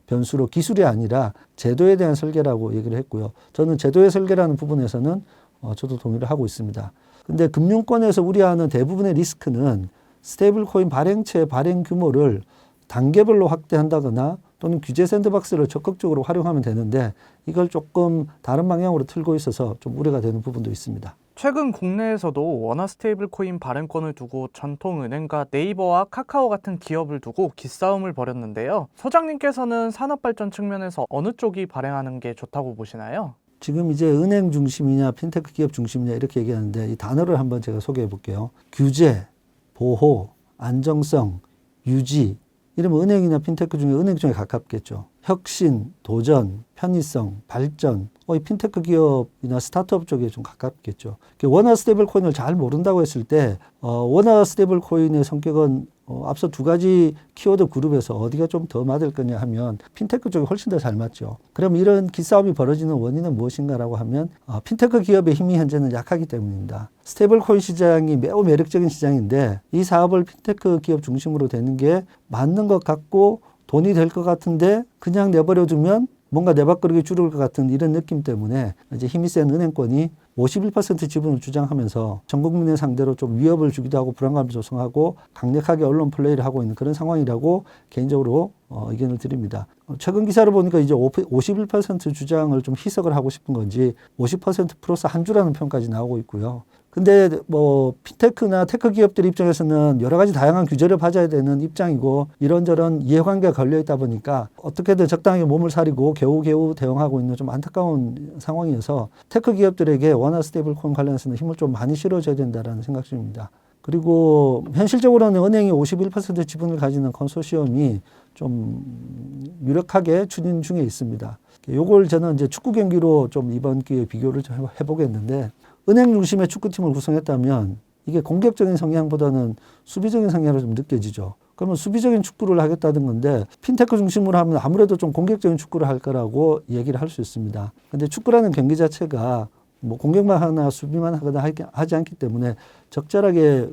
변수로 기술이 아니라 제도에 대한 설계라고 얘기를 했고요. 저는 제도의 설계라는 부분에서는 저도 동의를 하고 있습니다. 근데 금융권에서 우려하는 대부분의 리스크는 스테이블 코인 발행체 발행 규모를 단계별로 확대한다거나 또는 규제 샌드박스를 적극적으로 활용하면 되는데 이걸 조금 다른 방향으로 틀고 있어서 좀 우려가 되는 부분도 있습니다. 최근 국내에서도 원화 스테이블 코인 발행권을 두고 전통은행과 네이버와 카카오 같은 기업을 두고 기싸움을 벌였는데요. 소장님께서는 산업발전 측면에서 어느 쪽이 발행하는 게 좋다고 보시나요? 지금 이제 은행 중심이냐 핀테크 기업 중심이냐 이렇게 얘기하는데 이 단어를 한번 제가 소개해 볼게요. 규제, 보호, 안정성, 유지 이러면 은행이나 핀테크 중에 은행 중에 가깝겠죠. 혁신, 도전, 편의성, 발전 이 핀테크 기업이나 스타트업 쪽에 좀 가깝겠죠. 원화 스테이블 코인을 잘 모른다고 했을 때 원화 스테이블 코인의 성격은 앞서 두 가지 키워드 그룹에서 어디가 좀 더 맞을 거냐 하면 핀테크 쪽이 훨씬 더 잘 맞죠. 그럼 이런 기싸움이 벌어지는 원인은 무엇인가라고 하면 핀테크 기업의 힘이 현재는 약하기 때문입니다. 스테이블 코인 시장이 매우 매력적인 시장인데 이 사업을 핀테크 기업 중심으로 되는 게 맞는 것 같고 돈이 될 것 같은데 그냥 내버려 두면 뭔가 내 밥그릇이 줄을 것 같은 이런 느낌 때문에 이제 힘이 센 은행권이 51% 지분을 주장하면서 전 국민을 상대로 좀 위협을 주기도 하고 불안감을 조성하고 강력하게 언론 플레이를 하고 있는 그런 상황이라고 개인적으로 의견을 드립니다. 최근 기사를 보니까 이제 51% 주장을 좀 희석을 하고 싶은 건지 50% 플러스 한 주라는 표현까지 나오고 있고요. 근데 핀테크나 테크 기업들 입장에서는 여러 가지 다양한 규제를 받아야 되는 입장이고 이런저런 이해관계가 걸려 있다 보니까 어떻게든 적당하게 몸을 사리고 겨우겨우 대응하고 있는 좀 안타까운 상황이어서 테크 기업들에게 원화 스테이블 코인 관련해서는 힘을 좀 많이 실어줘야 된다라는 생각 중입니다. 그리고 현실적으로는 은행이 51% 지분을 가지는 컨소시엄이 좀 유력하게 추진 중에 있습니다. 요걸 저는 이제 축구 경기로 좀 이번 기회에 비교를 좀 해보겠는데 은행 중심의 축구팀을 구성했다면 이게 공격적인 성향보다는 수비적인 성향으로 좀 느껴지죠. 그러면 수비적인 축구를 하겠다는 건데 핀테크 중심으로 하면 아무래도 좀 공격적인 축구를 할 거라고 얘기를 할 수 있습니다. 근데 축구라는 경기 자체가 공격만 하거나 수비만 하거나 하지 않기 때문에 적절하게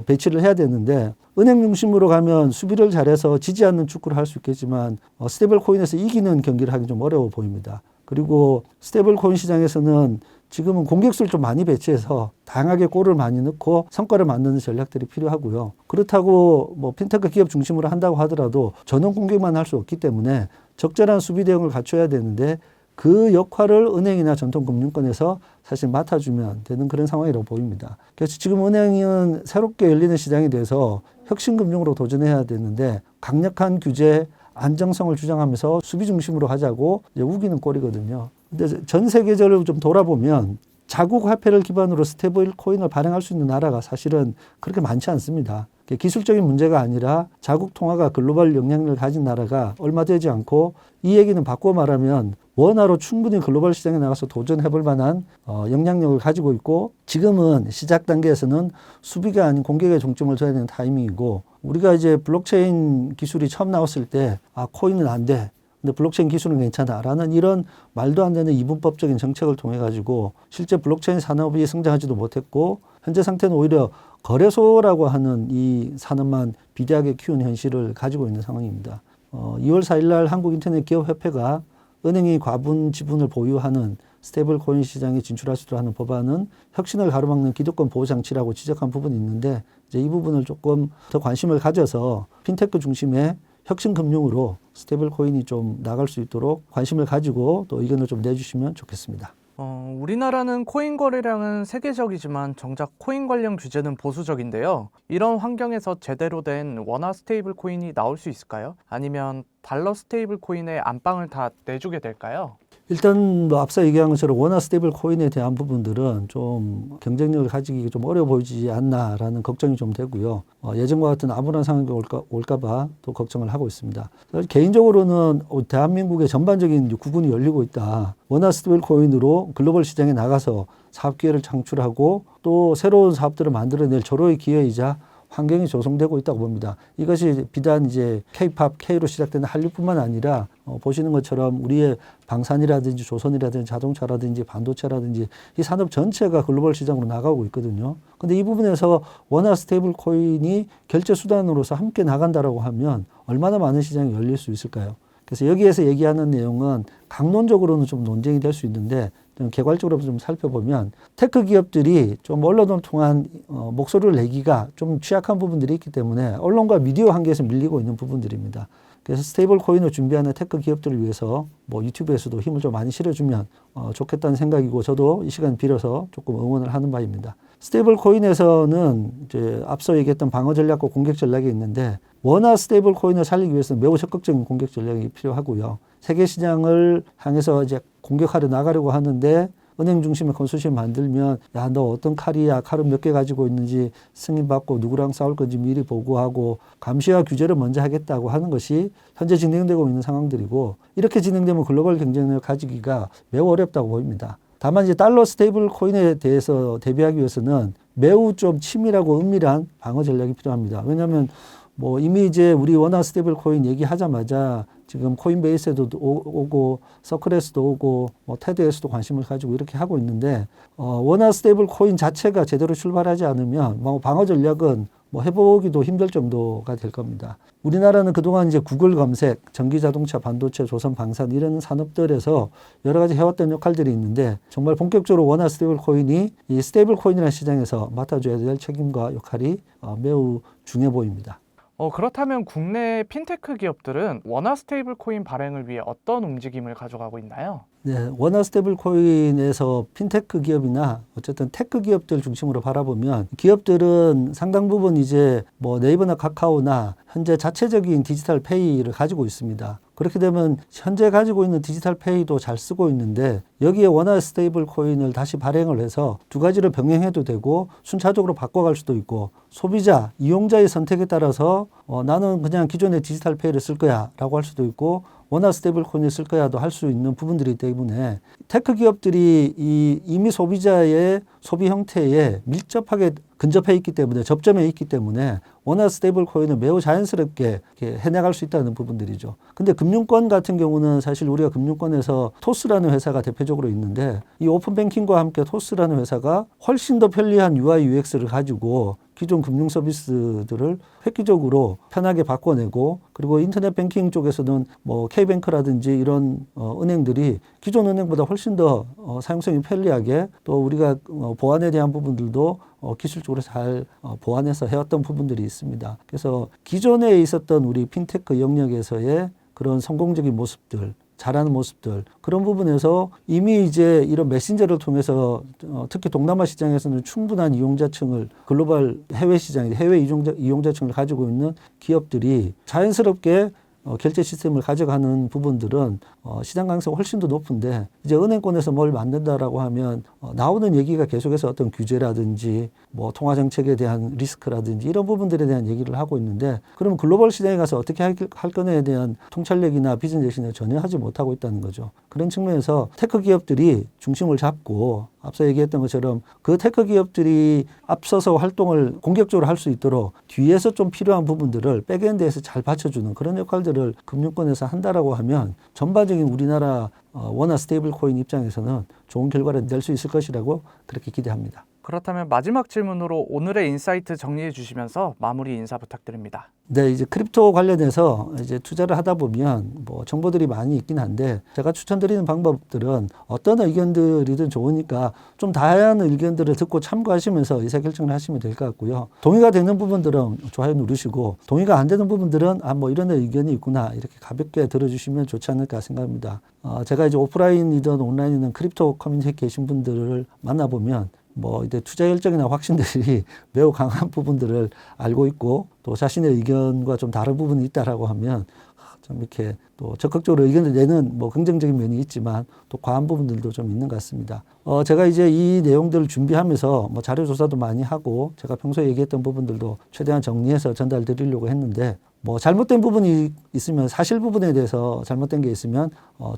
배치를 해야 되는데 은행 중심으로 가면 수비를 잘해서 지지 않는 축구를 할 수 있겠지만 스테이블 코인에서 이기는 경기를 하기 좀 어려워 보입니다. 그리고 스테이블 코인 시장에서는 지금은 공격수를 좀 많이 배치해서 다양하게 골을 많이 넣고 성과를 만드는 전략들이 필요하고요. 그렇다고 핀테크 기업 중심으로 한다고 하더라도 전원 공격만 할 수 없기 때문에 적절한 수비 대응을 갖춰야 되는데 그 역할을 은행이나 전통금융권에서 사실 맡아주면 되는 그런 상황이라고 보입니다. 그래서 지금 은행은 새롭게 열리는 시장이 돼서 혁신금융으로 도전해야 되는데 강력한 규제, 안정성을 주장하면서 수비 중심으로 하자고 이제 우기는 꼴이거든요. 근데 전 세계적으로 좀 돌아보면 자국 화폐를 기반으로 스테이블 코인을 발행할 수 있는 나라가 사실은 그렇게 많지 않습니다. 기술적인 문제가 아니라 자국 통화가 글로벌 영향력을 가진 나라가 얼마 되지 않고 이 얘기는 바꿔 말하면 원화로 충분히 글로벌 시장에 나가서 도전해볼 만한 영향력을 가지고 있고 지금은 시작 단계에서는 수비가 아닌 공격에 중점을 둬야 되는 타이밍이고 우리가 이제 블록체인 기술이 처음 나왔을 때 코인은 안 돼. 근데 블록체인 기술은 괜찮다라는 이런 말도 안 되는 이분법적인 정책을 통해 가지고 실제 블록체인 산업이 성장하지도 못했고 현재 상태는 오히려 거래소라고 하는 이 산업만 비대하게 키운 현실을 가지고 있는 상황입니다. 2월 4일 날 한국인터넷기업협회가 은행이 과분 지분을 보유하는 스테이블 코인 시장에 진출할 수 있도록 하는 법안은 혁신을 가로막는 기득권 보호 장치라고 지적한 부분이 있는데 이제 이 부분을 조금 더 관심을 가져서 핀테크 중심의 혁신 금융으로 스테이블 코인이 좀 나갈 수 있도록 관심을 가지고 또 의견을 좀 내주시면 좋겠습니다. 우리나라는 코인 거래량은 세계적이지만 정작 코인 관련 규제는 보수적인데요. 이런 환경에서 제대로 된 원화 스테이블 코인이 나올 수 있을까요? 아니면 달러 스테이블 코인의 안방을 다 내주게 될까요? 일단 뭐 앞서 얘기한 것처럼 원화 스테이블 코인에 대한 부분들은 좀 경쟁력을 가지기 좀 어려워 보이지 않나라는 걱정이 좀 되고요. 예전과 같은 암울한 상황이 올까봐 또 걱정을 하고 있습니다. 개인적으로는 대한민국의 전반적인 구군이 열리고 있다. 원화 스테이블 코인으로 글로벌 시장에 나가서 사업 기회를 창출하고 또 새로운 사업들을 만들어낼 절호의 기회이자 환경이 조성되고 있다고 봅니다. 이것이 비단 이제 K-팝, K로 시작되는 한류뿐만 아니라 보시는 것처럼 우리의 방산이라든지 조선이라든지 자동차라든지 반도체라든지 이 산업 전체가 글로벌 시장으로 나가고 있거든요. 근데 이 부분에서 원화 스테이블 코인이 결제 수단으로서 함께 나간다라고 하면 얼마나 많은 시장이 열릴 수 있을까요? 그래서 여기에서 얘기하는 내용은 강론적으로는 좀 논쟁이 될 수 있는데 좀 개괄적으로 좀 살펴보면 테크 기업들이 좀 언론을 통한 목소리를 내기가 좀 취약한 부분들이 있기 때문에 언론과 미디어 한계에서 밀리고 있는 부분들입니다. 그래서 스테이블 코인을 준비하는 테크 기업들을 위해서 뭐 유튜브에서도 힘을 좀 많이 실어주면 좋겠다는 생각이고 저도 이 시간 빌어서 조금 응원을 하는 바입니다. 스테이블 코인에서는 이제 앞서 얘기했던 방어 전략과 공격 전략이 있는데 원화 스테이블 코인을 살리기 위해서는 매우 적극적인 공격 전략이 필요하고요. 세계 시장을 향해서 이제 공격하려 나가려고 하는데 은행 중심의 컨소시엄 만들면 야, 너 어떤 칼이야, 칼은 몇 개 가지고 있는지 승인받고 누구랑 싸울 건지 미리 보고하고 감시와 규제를 먼저 하겠다고 하는 것이 현재 진행되고 있는 상황들이고 이렇게 진행되면 글로벌 경쟁력을 가지기가 매우 어렵다고 보입니다. 다만 이제 달러 스테이블 코인에 대해서 대비하기 위해서는 매우 좀 치밀하고 은밀한 방어 전략이 필요합니다. 왜냐하면 뭐 이미 이제 우리 원화 스테이블 코인 얘기하자마자 지금 코인베이스에도 오고 서클에서도 오고 뭐 테드에서도 관심을 가지고 이렇게 하고 있는데 원화 스테이블 코인 자체가 제대로 출발하지 않으면 뭐 방어 전략은 뭐 해보기도 힘들 정도가 될 겁니다. 우리나라는 그동안 이제 구글 검색, 전기 자동차, 반도체, 조선 방산 이런 산업들에서 여러 가지 해왔던 역할들이 있는데 정말 본격적으로 원화 스테이블 코인이 이 스테이블 코인이라는 시장에서 맡아줘야 될 책임과 역할이 매우 중요해 보입니다. 그렇다면 국내 핀테크 기업들은 원화 스테이블 코인 발행을 위해 어떤 움직임을 가져가고 있나요? 네, 원화 스테이블 코인에서 핀테크 기업이나 어쨌든 테크 기업들 중심으로 바라보면 기업들은 상당 부분 이제 뭐 네이버나 카카오나 현재 자체적인 디지털 페이를 가지고 있습니다. 그렇게 되면 현재 가지고 있는 디지털 페이도 잘 쓰고 있는데 여기에 원화 스테이블 코인을 다시 발행을 해서 두 가지를 병행해도 되고 순차적으로 바꿔갈 수도 있고 소비자, 이용자의 선택에 따라서 나는 그냥 기존의 디지털 페이를 쓸 거야 라고 할 수도 있고 원화 스테이블 코인을 쓸 거야도 할 수 있는 부분들이기 때문에 테크 기업들이 이미 소비자의 소비 형태에 밀접하게 근접해 있기 때문에 접점해 있기 때문에 원화 스테이블 코인을 매우 자연스럽게 해나갈 수 있다는 부분들이죠. 근데 금융권 같은 경우는 사실 우리가 금융권에서 토스라는 회사가 대표적으로 있는데 이 오픈뱅킹과 함께 토스라는 회사가 훨씬 더 편리한 UI, UX를 가지고 기존 금융 서비스들을 획기적으로 편하게 바꿔내고 그리고 인터넷 뱅킹 쪽에서는 뭐 K뱅크라든지 이런 은행들이 기존 은행보다 훨씬 더 사용성이 편리하게 또 우리가 보안에 대한 부분들도 기술적으로 잘 보완해서 해왔던 부분들이 있습니다. 그래서 기존에 있었던 우리 핀테크 영역에서의 그런 성공적인 모습들 잘하는 모습들 그런 부분에서 이미 이제 이런 메신저를 통해서 특히 동남아 시장에서는 충분한 이용자층을 글로벌 해외 시장, 해외 이용자층을 가지고 있는 기업들이 자연스럽게 결제 시스템을 가져가는 부분들은 시장 가능성이 훨씬 더 높은데 이제 은행권에서 뭘 만든다라고 하면 나오는 얘기가 계속해서 어떤 규제라든지 뭐 통화 정책에 대한 리스크라든지 이런 부분들에 대한 얘기를 하고 있는데 그러면 글로벌 시장에 가서 어떻게 할 거냐에 대한 통찰력이나 비전 제시는 전혀 하지 못하고 있다는 거죠. 그런 측면에서 테크 기업들이 중심을 잡고 앞서 얘기했던 것처럼 그 테크 기업들이 앞서서 활동을 공격적으로 할 수 있도록 뒤에서 좀 필요한 부분들을 백엔드에서 잘 받쳐주는 그런 역할들을 금융권에서 한다라고 하면 전반적인 우리나라 원화 스테이블 코인 입장에서는 좋은 결과를 낼 수 있을 것이라고 그렇게 기대합니다. 그렇다면 마지막 질문으로 오늘의 인사이트 정리해 주시면서 마무리 인사 부탁드립니다. 네, 이제 크립토 관련해서 이제 투자를 하다 보면 뭐 정보들이 많이 있긴 한데 제가 추천드리는 방법들은 어떤 의견들이든 좋으니까 좀 다양한 의견들을 듣고 참고하시면서 의사결정을 하시면 될 것 같고요. 동의가 되는 부분들은 좋아요 누르시고 동의가 안 되는 부분들은 뭐 이런 의견이 있구나 이렇게 가볍게 들어주시면 좋지 않을까 생각합니다. 제가 이제 오프라인이든 온라인이든 크립토 커뮤니티에 계신 분들을 만나보면 뭐 이제 투자 열정이나 확신들이 매우 강한 부분들을 알고 있고 또 자신의 의견과 좀 다른 부분이 있다라고 하면 좀 이렇게 또 적극적으로 의견을 내는 뭐 긍정적인 면이 있지만 또 과한 부분들도 좀 있는 것 같습니다. 제가 이제 이 내용들을 준비하면서 뭐 자료 조사도 많이 하고 제가 평소에 얘기했던 부분들도 최대한 정리해서 전달 드리려고 했는데 뭐 잘못된 부분이 있으면 사실 부분에 대해서 잘못된 게 있으면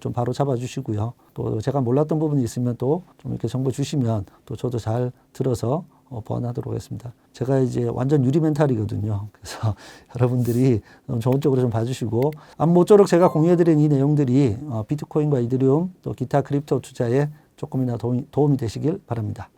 좀 바로 잡아주시고요. 또 제가 몰랐던 부분이 있으면 또 좀 이렇게 정보 주시면 또 저도 잘 들어서 보완하도록 하겠습니다. 제가 이제 완전 유리 멘탈이거든요. 그래서 여러분들이 좋은 쪽으로 좀 봐주시고 모쪼록 제가 공유해드린 이 내용들이 비트코인과 이더리움 또 기타 크립토 투자에 조금이나 도움이 되시길 바랍니다.